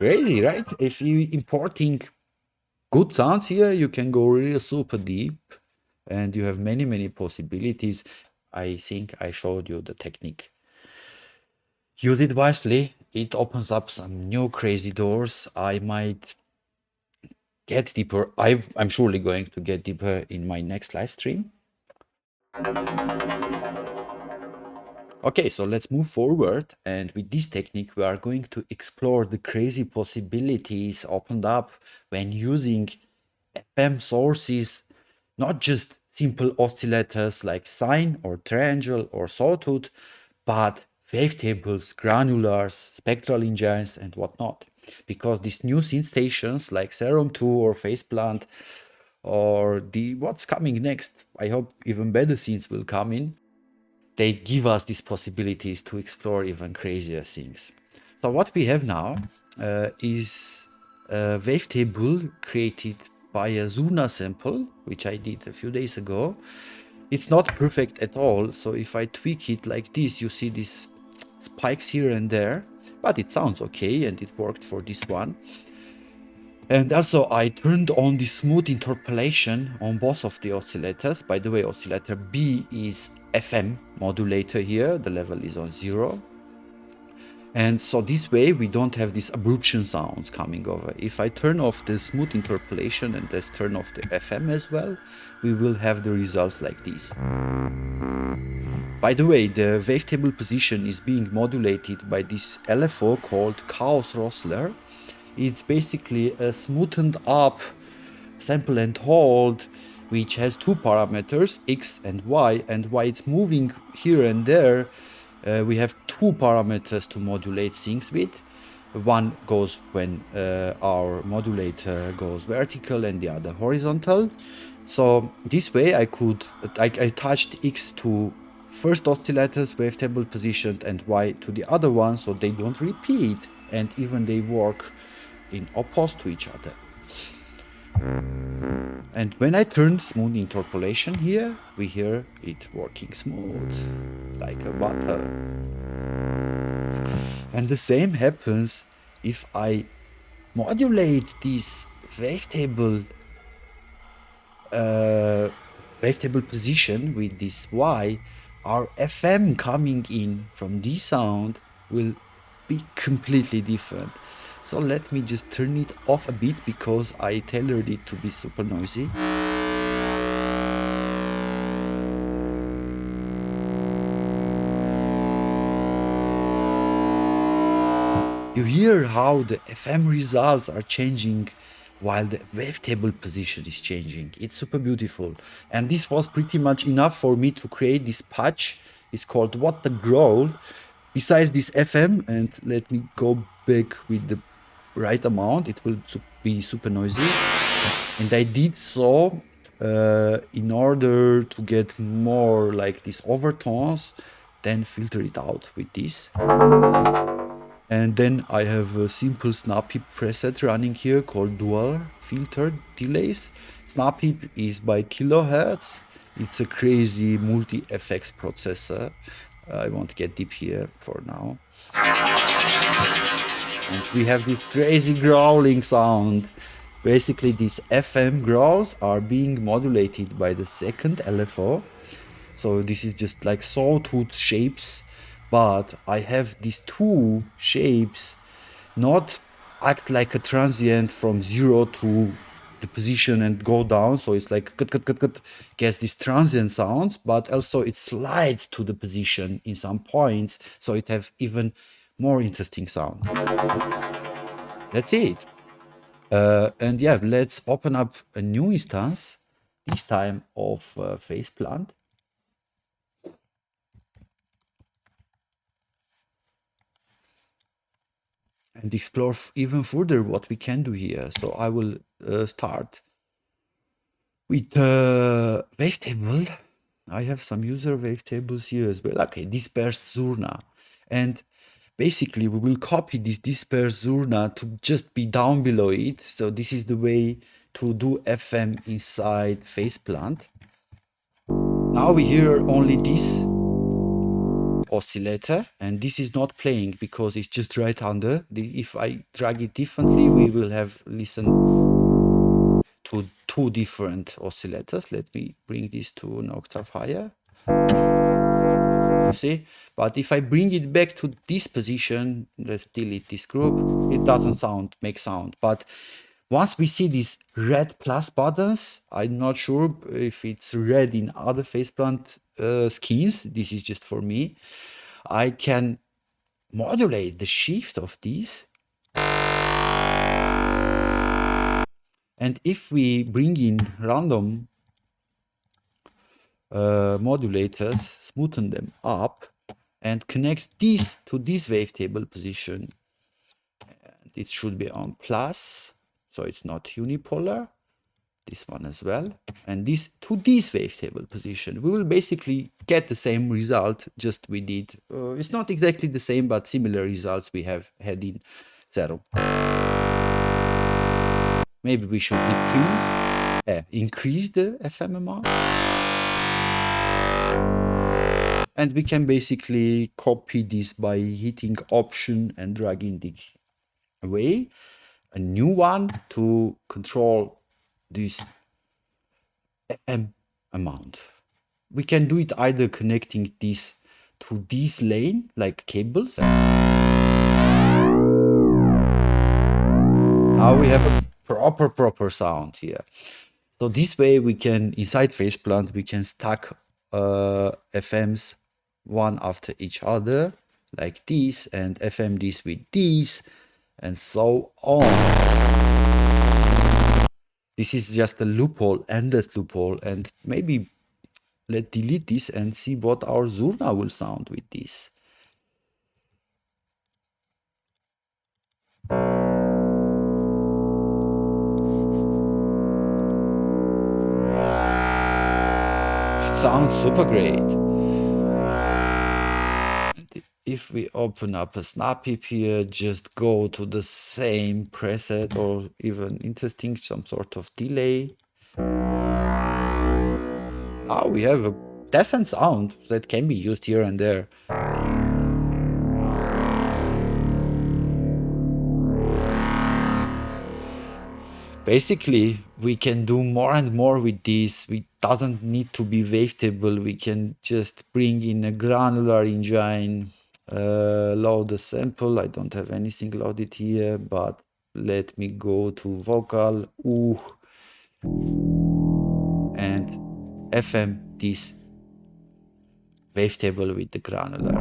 Speaker 1: Crazy, right? If you importing good sounds here, you can go really super deep and you have many possibilities. I think I showed you the technique. Use it wisely. It opens up some new crazy doors. I might get deeper. I'm surely going to get deeper in my next live stream. Okay, so let's move forward, and with this technique we are going to explore the crazy possibilities opened up when using FM sources, not just simple oscillators like sine or triangle or sawtooth, but wavetables, granulars, spectral engines and whatnot. Because these new synth stations like Serum 2 or Faceplant or the what's coming next, I hope even better synths will come in, they give us these possibilities to explore even crazier things. So what we have now is a wavetable created by a Zuna sample, which I did a few days ago. It's not perfect at all, so if I tweak it like this, you see these spikes here and there, but it sounds okay and it worked for this one. And also I turned on the smooth interpolation on both of the oscillators. By the way, oscillator B is FM modulator here, the level is on 0. And so this way we don't have these abruption sounds coming over. If I turn off the smooth interpolation and let's turn off the FM as well, we will have the results like this. By the way, the wavetable position is being modulated by this LFO called Chaos Rosler. It's basically a smoothened up sample and hold, which has two parameters, X and Y, and while it's moving here and there, we have two parameters to modulate things with. One goes when our modulator goes vertical and the other horizontal. So this way I touched X to first oscillator's wavetable positioned and Y to the other one, so they don't repeat and even they work in opposite to each other. And when I turn smooth interpolation here, we hear it working smooth, like a butter. And the same happens if I modulate this wavetable position with this Y, our FM coming in from this sound will be completely different. So let me just turn it off a bit because I tailored it to be super noisy. You hear how the FM results are changing while the wavetable position is changing. It's super beautiful. And this was pretty much enough for me to create this patch. It's called What the Growl. Besides this FM, and let me go back with the right amount, it will be super noisy. And I did so in order to get more like these overtones, then filter it out with this. And then I have a simple snap heap preset running here called dual filter delays. Snap heap is by kilohertz. It's a crazy multi-FX processor. I won't get deep here for now. And we have this crazy growling sound. Basically, these FM growls are being modulated by the second LFO. So this is just like sawtooth shapes, but I have these two shapes not act like a transient from 0 to the position and go down. So it's like gets these transient sounds, but also it slides to the position in some points. So it have even more interesting sound. That's it. And yeah, let's open up a new instance, this time of Faceplant. And explore even further what we can do here. So I will start with Wavetable. I have some user wavetables here as well. Okay, dispersed Zurna. And basically we will copy this dispersed Zurna to just be down below it. So this is the way to do FM inside Faceplant. Now we hear only this oscillator, and this is not playing because it's just right under. If I drag it differently, we will have listen to two different oscillators. Let me bring this to an octave higher. You see? But if I bring it back to this position, let's delete this group, it doesn't make sound. But once we see these red plus buttons, I'm not sure if it's red in other faceplant skins. This is just for me. I can modulate the shift of these. And if we bring in random modulators, smoothen them up, and connect these to this wavetable position, and it should be on plus, so it's not unipolar. This one as well, and this to this wavetable position, we will basically get the same result. Just we did it's not exactly the same, but similar results we have had in Serum. Maybe we should increase the FM amount, and we can basically copy this by hitting Option and dragging it away. A new one to control this FM amount. We can do it either connecting this to this lane like cables. Now we have a proper sound here. So this way we can, inside faceplant, we can stack FMs one after each other like this, and FM this with this, and so on. This is just a loophole, endless loophole, and maybe let's delete this and see what our Zurna will sound with this. It sounds super great. If we open up a snap heap here, just go to the same preset, or even interesting, some sort of delay. Now we have a decent sound that can be used here and there. Basically, we can do more and more with this. We doesn't need to be wavetable. We can just bring in a granular engine, load the sample. I don't have anything loaded here, but let me go to vocal, and FM this wavetable with the granular.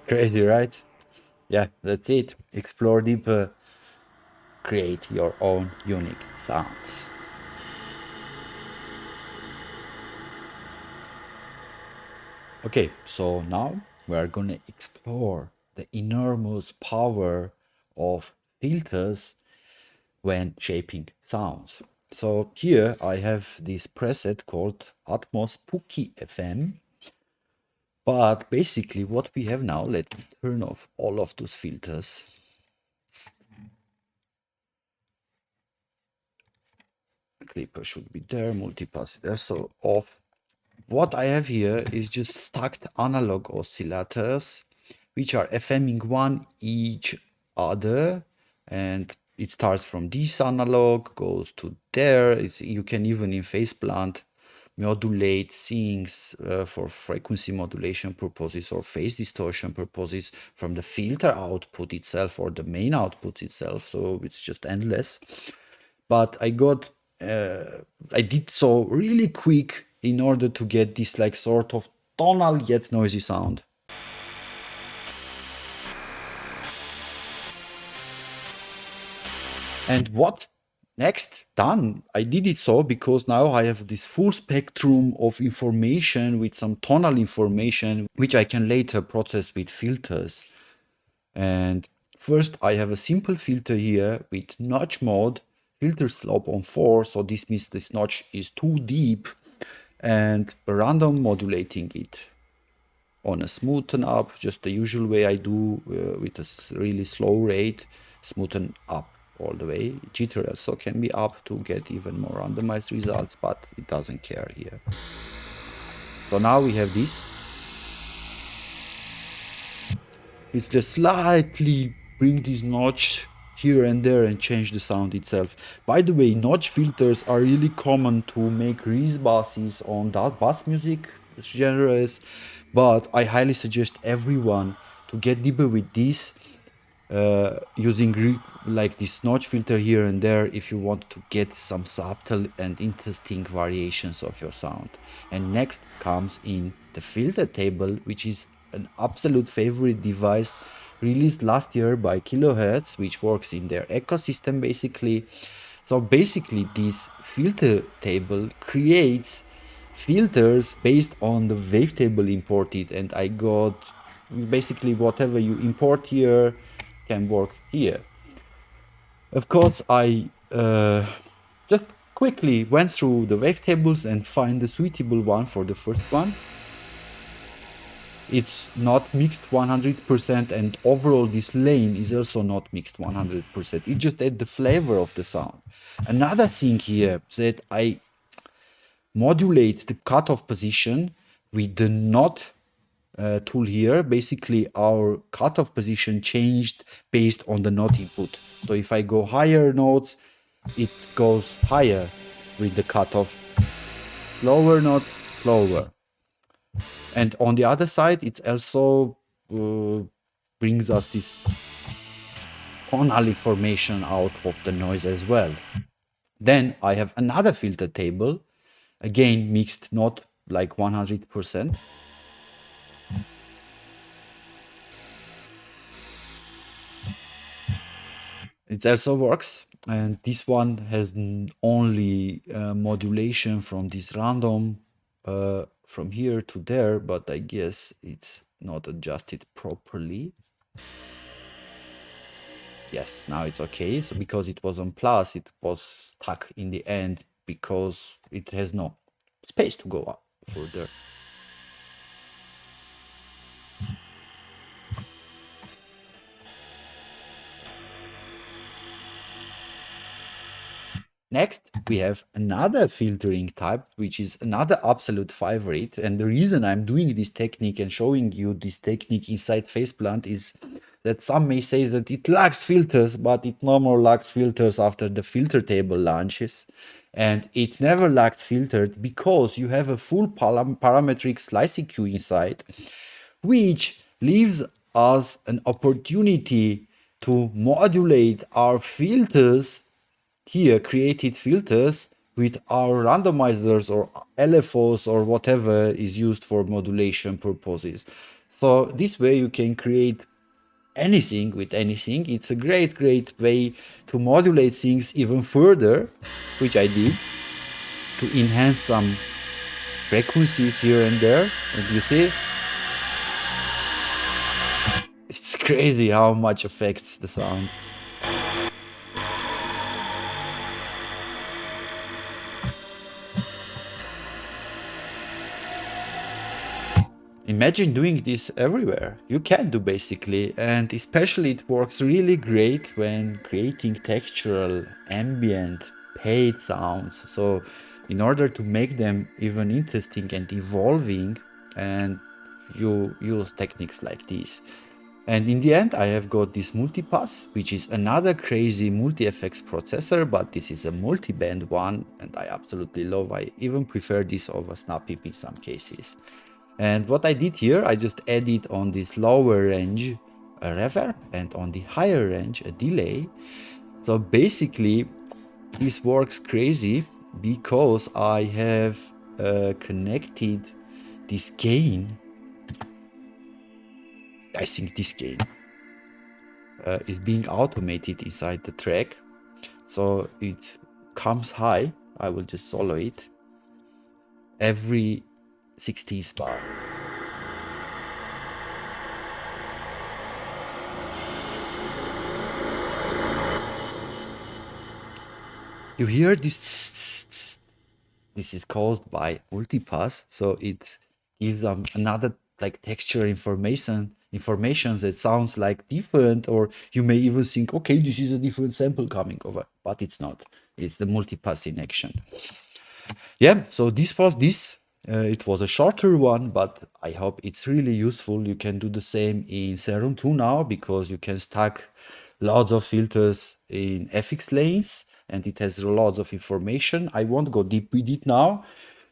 Speaker 1: Crazy, right? Yeah, that's it. Explore deeper. Create your own unique sounds. Okay, so now we are going to explore the enormous power of filters when shaping sounds. So here I have this preset called Atmos Spooky FM. But basically what we have now, let me turn off all of those filters. Clipper should be there, multipass there, so off. What I have here is just stacked analog oscillators, which are FMing one each other, and it starts from this analog, goes to there. You can even in faceplant modulate things for frequency modulation purposes or phase distortion purposes from the filter output itself or the main output itself. So it's just endless. But I did so really quick in order to get this like sort of tonal yet noisy sound. And what next done? I did it so because now I have this full spectrum of information with some tonal information, which I can later process with filters. And first I have a simple filter here with notch mode, filter slope on 4. So this means this notch is too deep, and random modulating it on a smoothen up, just the usual way I do with a really slow rate, smoothen up all the way. Jitter also can be up to get even more randomized results, but it doesn't care here. So now we have this. It's just slightly bring this notch here and there and change the sound itself. By the way, notch filters are really common to make Reese basses on that bass music genres, but I highly suggest everyone to get deeper with this, using like this notch filter here and there if you want to get some subtle and interesting variations of your sound. And next comes in the filter table, which is an absolute favorite device released last year by Hihats, which works in their ecosystem basically. So basically this filter table creates filters based on the wavetable imported, and I got basically whatever you import here can work here. Of course, I just quickly went through the wavetables and find the suitable one for the first one. It's not mixed 100%, and overall this lane is also not mixed 100%. It just adds the flavor of the sound. Another thing here is that I modulate the cutoff position with the knot tool here. Basically our cutoff position changed based on the note input. So if I go higher notes, it goes higher with the cutoff, lower note, lower. And on the other side, it also brings us this tonal information out of the noise as well. Then I have another filter table, again mixed not like 100%. It also works, and this one has only modulation from this random from here to there, but I guess it's not adjusted properly. Yes, now it's okay. So because it was on plus, it was stuck in the end because it has no space to go up further. Next, we have another filtering type, which is another absolute favorite. And the reason I'm doing this technique and showing you this technique inside Faceplant is that some may say that it lacks filters, but it no more lacks filters after the filter table launches. And it never lacked filtered because you have a full parametric slice EQ inside, which leaves us an opportunity to modulate our filters here, created filters, with our randomizers or LFOs or whatever is used for modulation purposes. So this way you can create anything with anything. It's a great way to modulate things even further, which I did, to enhance some frequencies here and there. And you see, it's crazy how much affects the sound. Imagine doing this everywhere. You can do basically, and especially it works really great when creating textural, ambient, paid sounds. So in order to make them even interesting and evolving, and you use techniques like these. And in the end, I have got this multipass, which is another crazy multi-effects processor, but this is a multi-band one, and I absolutely love. I even prefer this over Snap in some cases. And what I did here, I just added on this lower range a reverb and on the higher range a delay. So basically, this works crazy because I have connected this gain. I think this gain is being automated inside the track, so it comes high. I will just solo it every 16th bar. You hear this? This is caused by multipass, so it gives them another like texture information that sounds like different, or you may even think, okay, this is a different sample coming over, but it's not. It's the multipass in action. Yeah, so this was this. It was a shorter one, but I hope it's really useful. You can do the same in Serum 2 now, because you can stack lots of filters in FX lanes, and it has lots of information. I won't go deep with it now.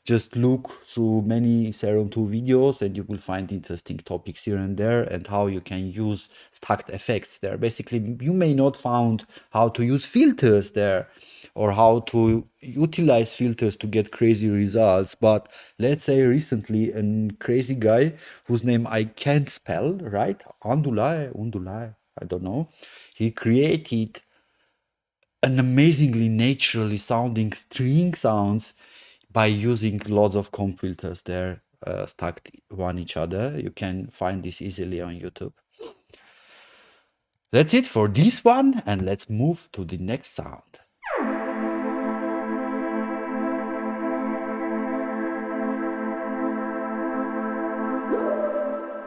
Speaker 1: Just look through many Serum 2 videos and you will find interesting topics here and there, and how you can use stacked effects there. Basically, you may not found how to use filters there, or how to utilize filters to get crazy results. But let's say recently a crazy guy whose name I can't spell, right? Undulai, I don't know. He created an amazingly naturally sounding string sounds by using lots of comp filters there stacked on each other. You can find this easily on YouTube. That's it for this one, and let's move to the next sound.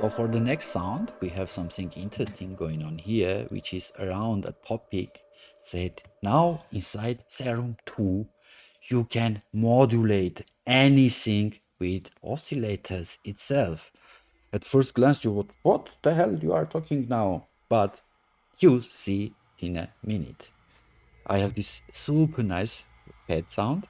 Speaker 1: So for the next sound, we have something interesting going on here, which is around a topic that now inside Serum 2, you can modulate anything with oscillators itself. At first glance, you would, what the hell you are talking now? But you see in a minute. I have this super nice pad sound.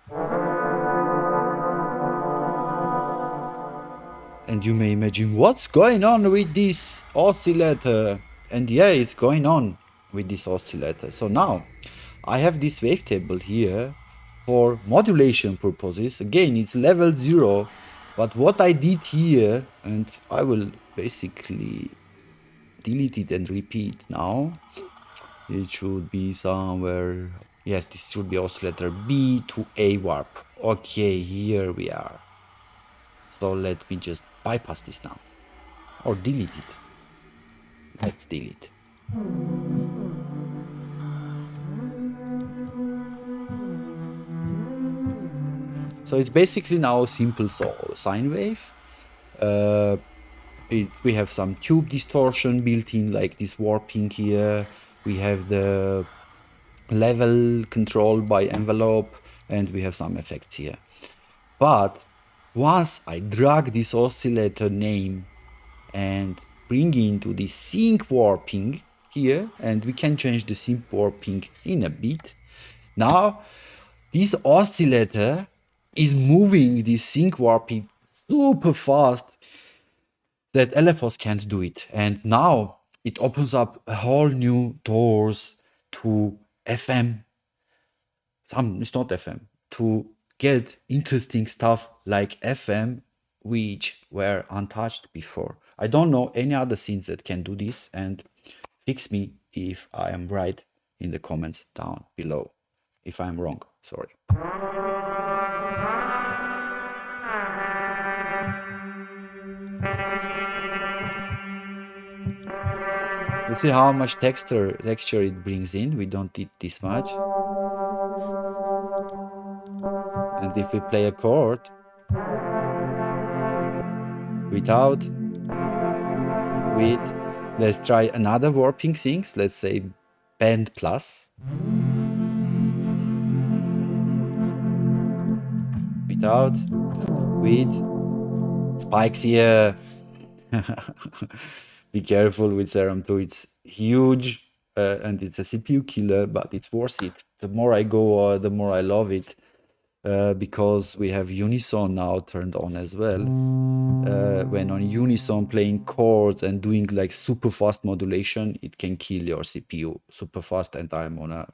Speaker 1: And you may imagine, what's going on with this oscillator? And yeah, it's going on with this oscillator. So now I have this wavetable here for modulation purposes. Again, it's level 0. But what I did here, and I will basically delete it and repeat now. It should be somewhere. Yes, this should be oscillator B to A warp. Okay, here we are. So let me just bypass this now, or delete it. Let's delete. So it's basically now a simple sine wave. We have some tube distortion built in, like this warping here. We have the level controlled by envelope, and we have some effects here. But once I drag this oscillator name and bring into the sync warping here, and we can change the sync warping in a bit. Now, this oscillator is moving this sync warping super fast that LFOs can't do it. And now it opens up a whole new doors to FM. It's not FM. To get interesting stuff like FM, which were untouched before. I don't know any other scenes that can do this, and fix me if I am right in the comments down below. If I'm wrong, sorry. Let's see how much texture it brings in. We don't need this much. And if we play a chord without, with, let's try another warping things. Let's say band plus. Without, with, spikes here. Be careful with Serum 2. It's huge and it's a CPU killer, but it's worth it. The more I go, the more I love it because we have unison now turned on as well. When on unison playing chords and doing like super fast modulation, it can kill your CPU super fast. And I'm on a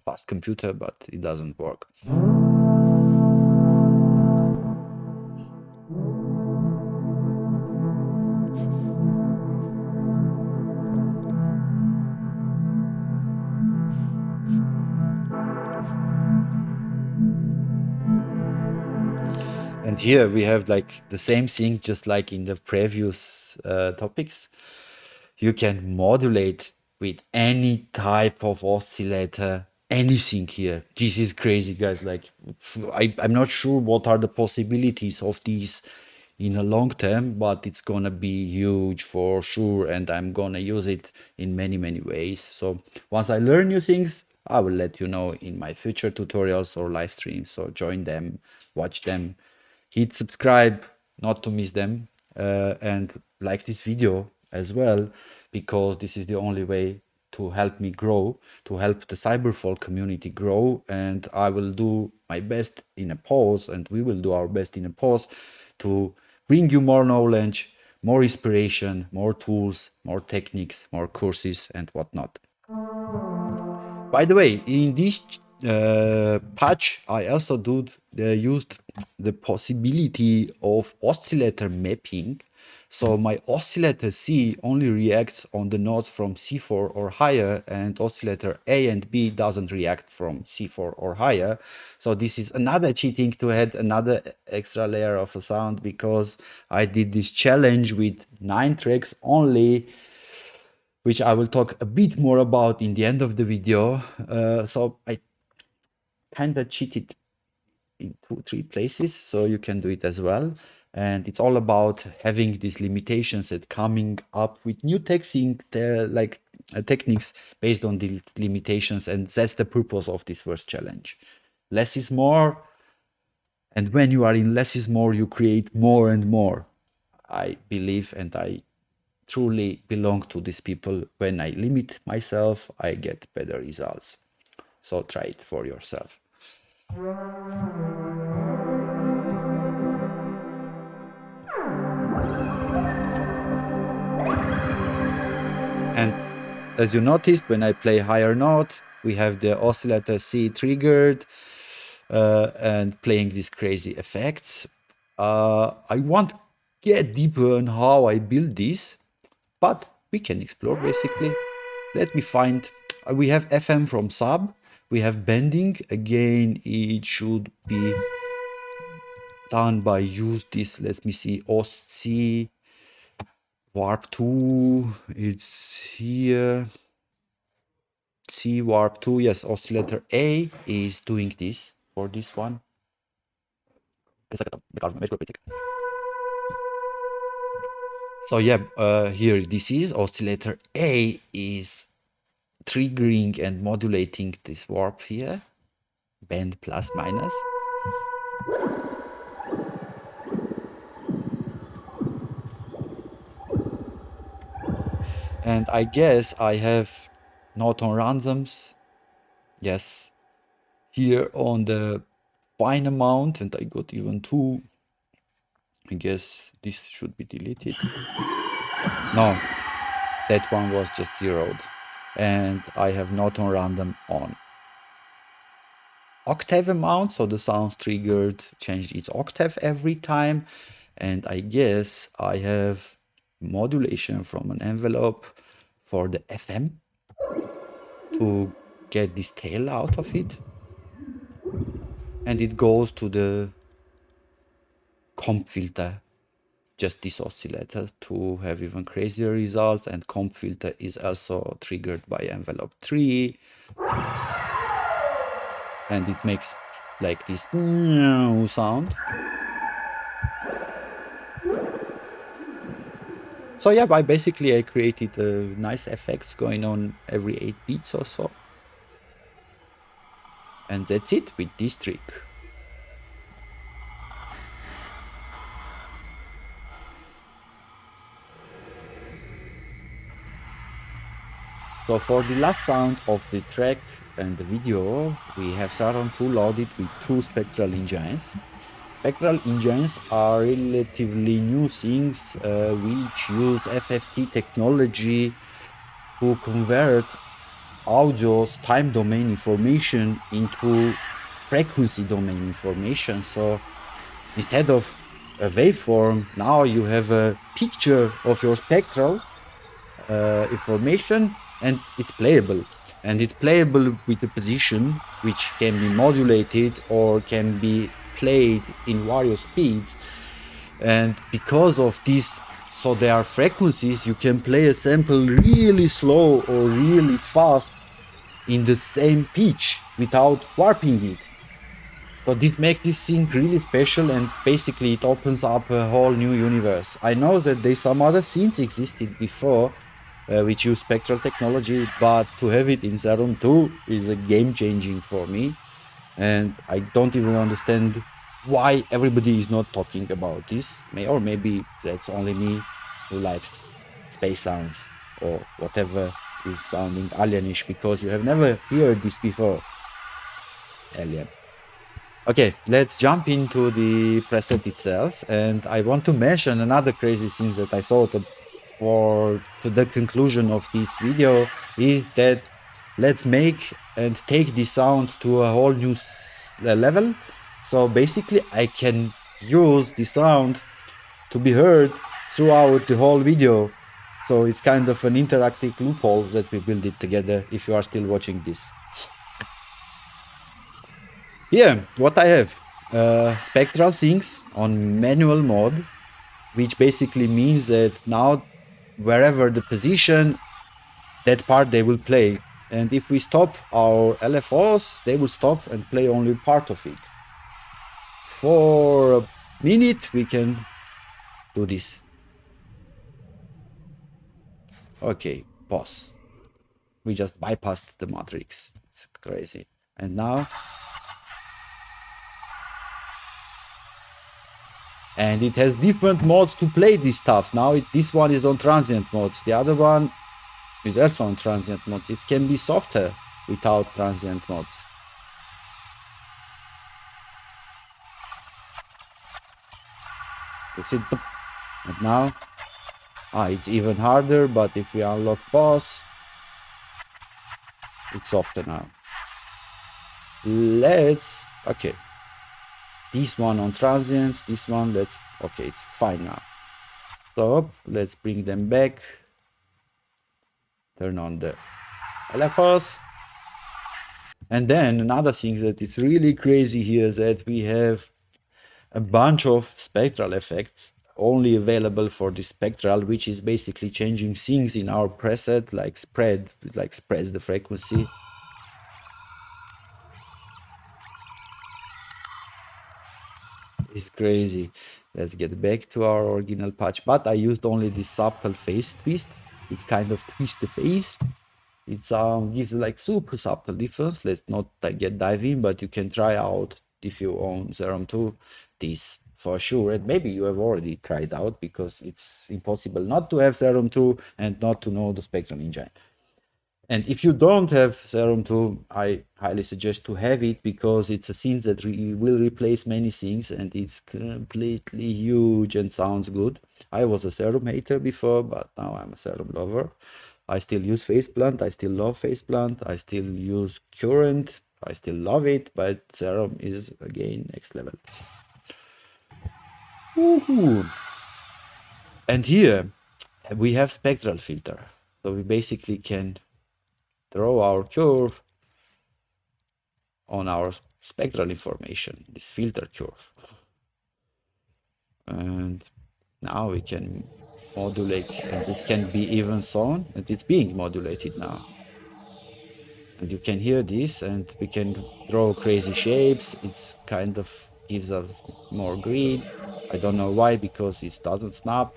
Speaker 1: fast computer, but it doesn't work. And here we have like the same thing, just like in the previous topics. You can modulate with any type of oscillator, anything here. This is crazy, guys. Like, I'm not sure what are the possibilities of these in a long term, but it's gonna be huge for sure, and I'm gonna use it in many, many ways. So once I learn new things, I will let you know in my future tutorials or live streams. So join them, watch them, hit subscribe not to miss them, and like this video as well, because this is the only way to help me grow, to help the cyberfolk community grow. And I will do my best in a pause, and we will do our best in a pause to bring you more knowledge, more inspiration, more tools, more techniques, more courses and whatnot. By the way, in this patch, I also used the possibility of oscillator mapping. So my oscillator C only reacts on the notes from C4 or higher, and oscillator A and B doesn't react from C4 or higher. So this is another cheating to add another extra layer of a sound, because I did this challenge with 9 tracks only, which I will talk a bit more about in the end of the video. So I kind of cheated in 2-3 places, so you can do it as well. And it's all about having these limitations and coming up with new techniques based on these limitations. And that's the purpose of this first challenge. Less is more. And when you are in less is more, you create more and more. I believe, and I truly belong to these people. When I limit myself, I get better results. So try it for yourself. And as you noticed, when I play higher note, we have the oscillator C triggered and playing these crazy effects. I won't get deeper on how I build this, but we can explore basically. Let me find, we have FM from sub, we have bending. Again, it should be done by use this, let me see, OSC warp 2, it's here. C warp 2, yes, oscillator A is doing this for this one. So yeah, here this is oscillator A is triggering and modulating this warp here, bend plus minus. And I guess I have not on randoms, yes, here on the fine amount, and I got even 2. I guess this should be deleted. No, that one was just zeroed. And I have not on random on octave amount, so the sounds triggered changed its octave every time. And I guess I have modulation from an envelope for the FM to get this tail out of it. And it goes to the comp filter, just this oscillator, to have even crazier results. And comp filter is also triggered by envelope 3. And it makes like this sound. So yeah, I created nice effects going on every 8 beats or so. And that's it with this trick. So for the last sound of the track and the video, we have Serum 2 loaded with two spectral engines. Spectral engines are relatively new things which use FFT technology to convert audio's time domain information into frequency domain information. So instead of a waveform, now you have a picture of your spectral information, and it's playable. And it's playable with a position which can be modulated or can be played in various speeds. And because of this, so there are frequencies, you can play a sample really slow or really fast in the same pitch without warping it. So this makes this thing really special, and basically it opens up a whole new universe. I know that there's some other scenes existed before which use spectral technology, but to have it in Serum 2 is a game changing for me. And I don't even understand why everybody is not talking about this. Or maybe that's only me who likes space sounds or whatever is sounding alienish, because you have never heard this before. Alien. Okay, let's jump into the preset itself, and I want to mention another crazy thing that I saw for to the conclusion of this video is that let's make and take the sound to a whole new level. So basically I can use the sound to be heard throughout the whole video. So it's kind of an interactive loophole that we build it together if you are still watching this. Here, what I have, Spectral syncs on manual mode, which basically means that now wherever the position, that part they will play. And if we stop our LFOs, they will stop and play only part of it. For a minute, we can do this. Okay, pause. We just bypassed the matrix. It's crazy. And now, and it has different modes to play this stuff. Now this one is on transient modes. The other one is also on transient modes. It can be softer without transient modes. You see, and now, it's even harder, but if we unlock pause, it's softer now. Okay. This one on transients, this one, okay, it's fine now. Stop, let's bring them back. Turn on the LFOs. And then another thing that is really crazy here is that we have a bunch of spectral effects only available for the spectral, which is basically changing things in our preset, like spreads the frequency. It's crazy. Let's get back to our original patch, but I used only this subtle phase twist. It's kind of twist the phase. It gives like super subtle difference. Let's not dive in, but you can try out if you own Serum 2 this for sure. And maybe you have already tried out, because it's impossible not to have Serum 2 and not to know the Spectral engine. And if you don't have Serum 2, I highly suggest to have it, because it's a synth that will replace many things, and it's completely huge and sounds good. I was a Serum hater before, but now I'm a Serum lover. I still use Faceplant, I still love Faceplant, I still use Current, I still love it, but Serum is again next level. Woohoo! And here we have spectral filter. So we basically can throw our curve on our spectral information, this filter curve. And now we can modulate, and it can be even so, and it's being modulated now. And you can hear this, and we can draw crazy shapes. It's kind of gives us more grid. I don't know why, because it doesn't snap.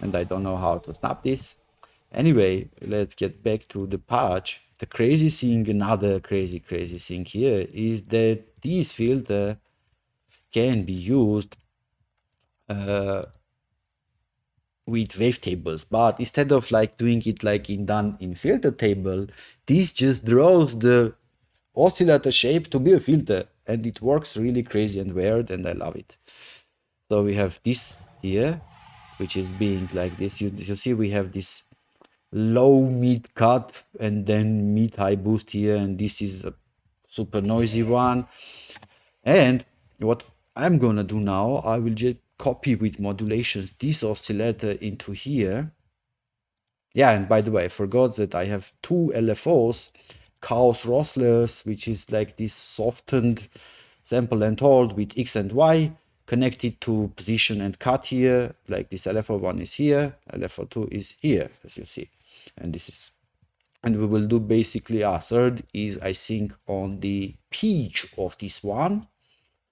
Speaker 1: And I don't know how to snap this. Anyway, let's get back to the patch. The crazy thing, another crazy thing here is that this filter can be used with wavetables, but instead of like doing it like done in filter table, this just draws the oscillator shape to be a filter, and it works really crazy and weird, and I love it. So we have this here, which is being like this. You see we have this low mid cut and then mid high boost here, and this is a super noisy one. And what I'm gonna do now, I will just copy with modulations this oscillator into here. Yeah, and by the way, I forgot that I have two LFOs, Chaos Rosslers, which is like this softened sample and hold with X and Y connected to position and cut here. Like this LFO1 is here, LFO2 is here, as you see. And this is, and we will do basically a third is I think on the pitch of this one.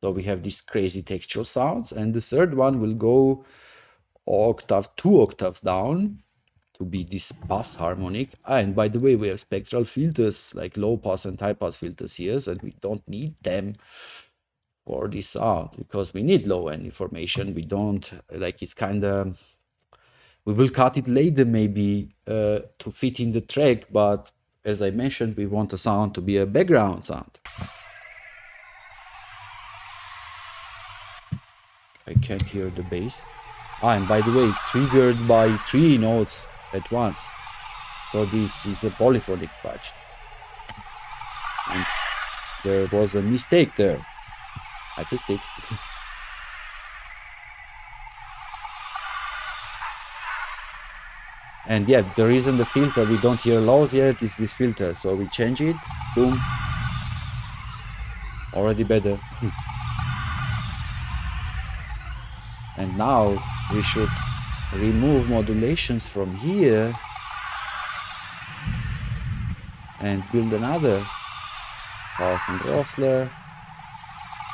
Speaker 1: So we have these crazy textural sounds, and the third one will go octave, 2 octaves down to be this bass harmonic. And by the way, we have spectral filters like low pass and high pass filters here, and we don't need them for this sound because we need low end information. We don't like, it's kind of, we will cut it later maybe to fit in the track, but as I mentioned, we want the sound to be a background sound. I can't hear the bass. And by the way, it's triggered by 3 notes at once. So this is a polyphonic patch. And there was a mistake there. I fixed it. And yeah, the reason the filter, we don't hear lows yet, is this filter. So we change it, boom. Already better. And now we should remove modulations from here and build another Chaos and Rossler,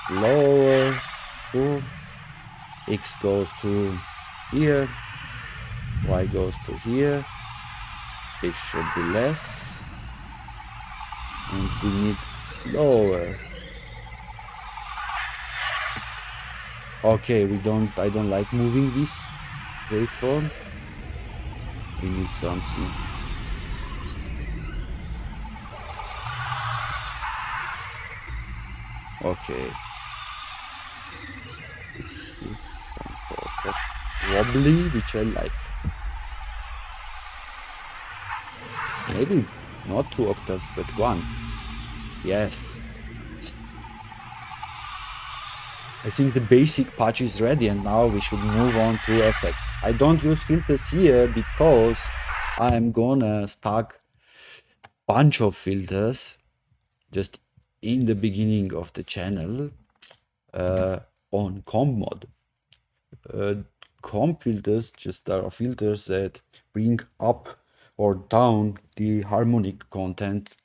Speaker 1: lower, boom. X goes to here, Y goes to here, X should be less, and we need slower. Okay, I don't like moving this waveform. We need something. Okay. This is some sort of wobbly, which I like. Maybe not 2 octaves, but 1. Yes. I think the basic patch is ready, and now we should move on to effects. I don't use filters here because I'm gonna stack bunch of filters just in the beginning of the channel on comp mode. Comp filters just are filters that bring up or down the harmonic content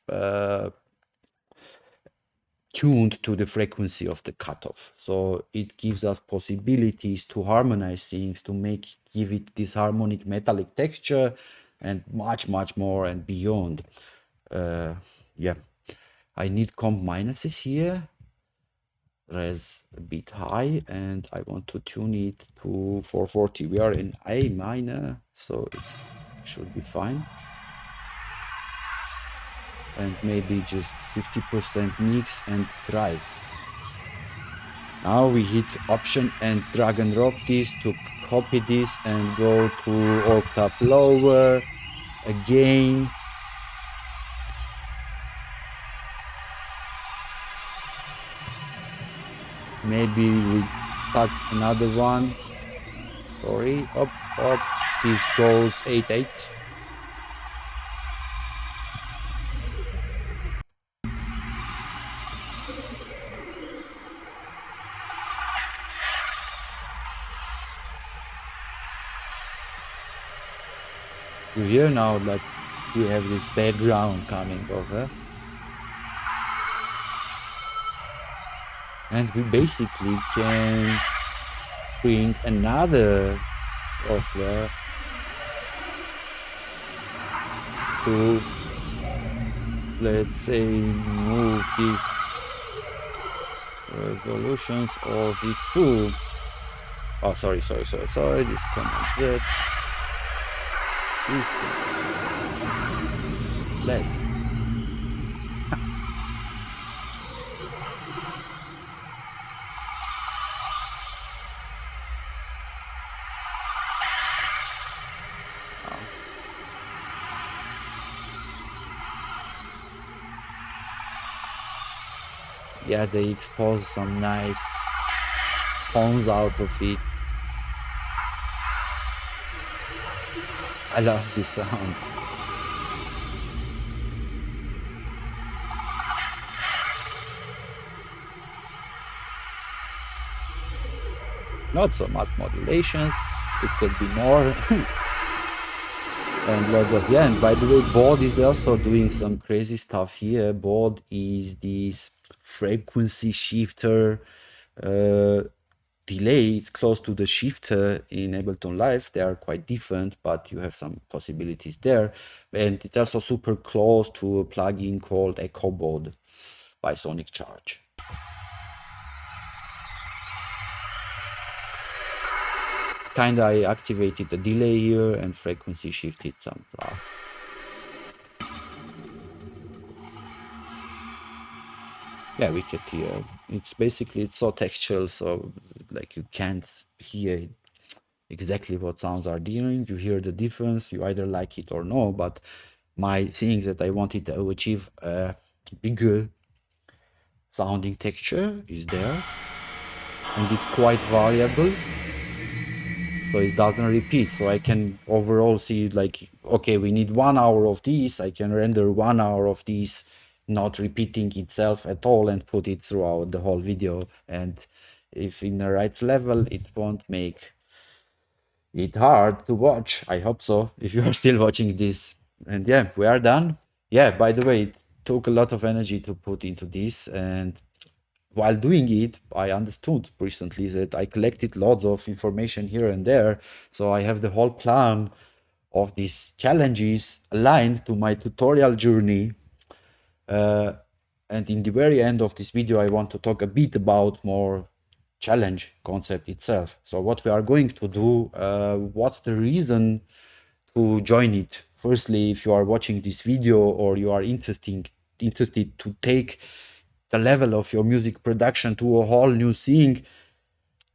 Speaker 1: tuned to the frequency of the cutoff. So it gives us possibilities to harmonize things, to give it this harmonic metallic texture and much more and beyond. Yeah, I need comp minuses here, res a bit high, and I want to tune it to 440. We are in A minor, so it should be fine. And maybe just 50% mix and drive. Now we hit Option and drag and drop this to copy this and go to octave lower again. Maybe we pack another one. Sorry, up. This goes 8/8. You hear now, like we have this background coming over, and we basically can bring another oscillator to, let's say, move these resolutions of these two. Oh, sorry, this command Z. Easy. Less. Yeah, they expose some nice tones out of it. I love this sound. Not so much modulations. It could be more. And lots of, yeah, and by the way, Bod is also doing some crazy stuff here. Bod is this frequency shifter delay. It's close to the shifter in Ableton Live. They are quite different, but you have some possibilities there. And it's also super close to a plugin called Echo Bod by Sonic Charge. Kinda I activated the delay here and frequency shifted some stuff. Yeah, we can hear. It's basically, it's so textural, so like you can't hear exactly what sounds are doing. You hear the difference, you either like it or no, but my thing that I wanted to achieve a bigger sounding texture is there, and it's quite variable, so it doesn't repeat. So I can overall see like, okay, we need 1 hour of this, I can render 1 hour of this not repeating itself at all and put it throughout the whole video. And if in the right level, it won't make it hard to watch. I hope so, if you are still watching this. And yeah, we are done. Yeah, by the way, it took a lot of energy to put into this, and while doing it, I understood recently that I collected lots of information here and there. So I have the whole plan of these challenges aligned to my tutorial journey. And in the very end of this video, I want to talk a bit about more challenge concept itself. So what we are going to do, what's the reason to join it? Firstly, if you are watching this video or you are interested to take the level of your music production to a whole new thing,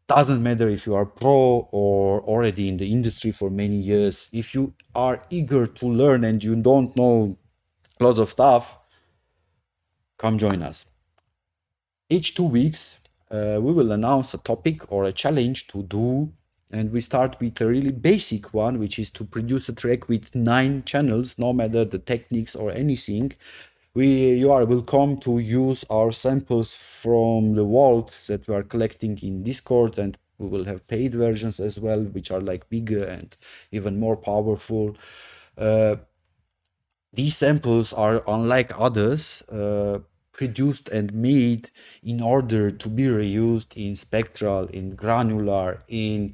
Speaker 1: doesn't matter if you are pro or already in the industry for many years. If you are eager to learn and you don't know lots of stuff, come join us. Each 2 weeks, we will announce a topic or a challenge to do, and we start with a really basic one, which is to produce a track with 9 channels, no matter the techniques or anything. You are welcome to use our samples from the vault that we are collecting in Discord, and we will have paid versions as well, which are like bigger and even more powerful. These samples are, unlike others, produced and made in order to be reused in Spectral, in Granular, in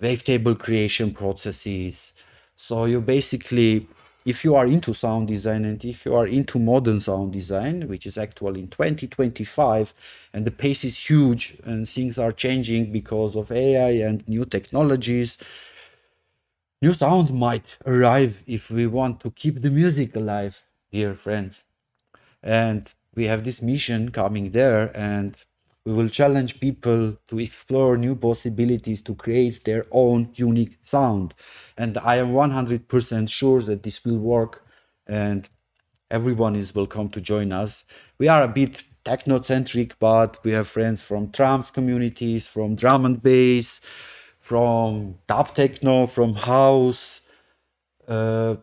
Speaker 1: Wavetable creation processes. So you basically, if you are into sound design and if you are into modern sound design, which is actually in 2025, and the pace is huge and things are changing because of AI and new technologies, new sound might arrive if we want to keep the music alive, dear friends. And we have this mission coming there, and we will challenge people to explore new possibilities to create their own unique sound. And I am 100% sure that this will work, and everyone is welcome to join us. We are a bit techno-centric, but we have friends from trance communities, from drum and bass, from dub techno, from house. We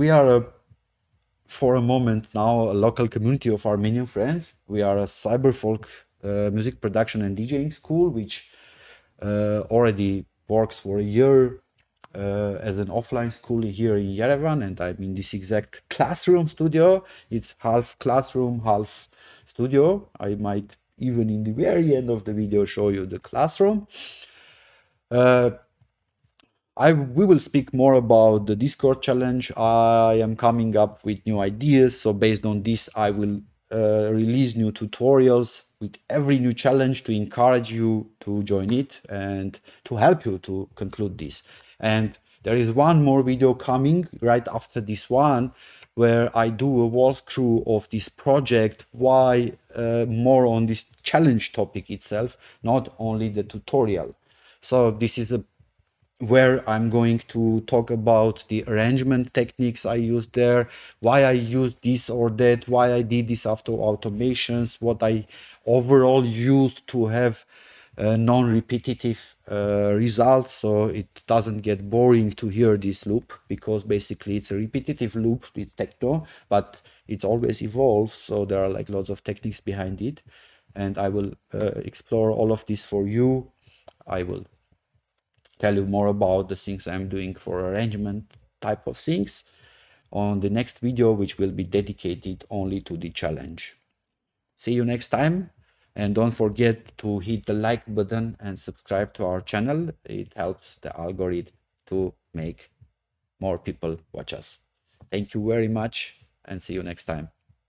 Speaker 1: are for a moment now a local community of Armenian friends. We are a cyberfolk music production and DJing school, which already works for a year as an offline school here in Yerevan, and I'm in this exact classroom studio. It's half classroom, half studio. I might even in the very end of the video show you the classroom. We will speak more about the Discord challenge. I am coming up with new ideas, so based on this, I will release new tutorials with every new challenge to encourage you to join it and to help you to conclude this. And There is one more video coming right after this one where I do a walkthrough of this project, why more on this challenge topic itself, not only the tutorial. So this is a where I'm going to talk about the arrangement techniques I used there, why I used this or that, why I did this after automations, what I overall used to have non-repetitive results, so it doesn't get boring to hear this loop, because basically it's a repetitive loop with techno, but it's always evolves, so there are like lots of techniques behind it, and I will explore all of this for you. I will tell you more about the things I'm doing for arrangement type of things on the next video, which will be dedicated only to the challenge. See you next time, and don't forget to hit the like button and subscribe to our channel. It helps the algorithm to make more people watch us. Thank you very much, and see you next time.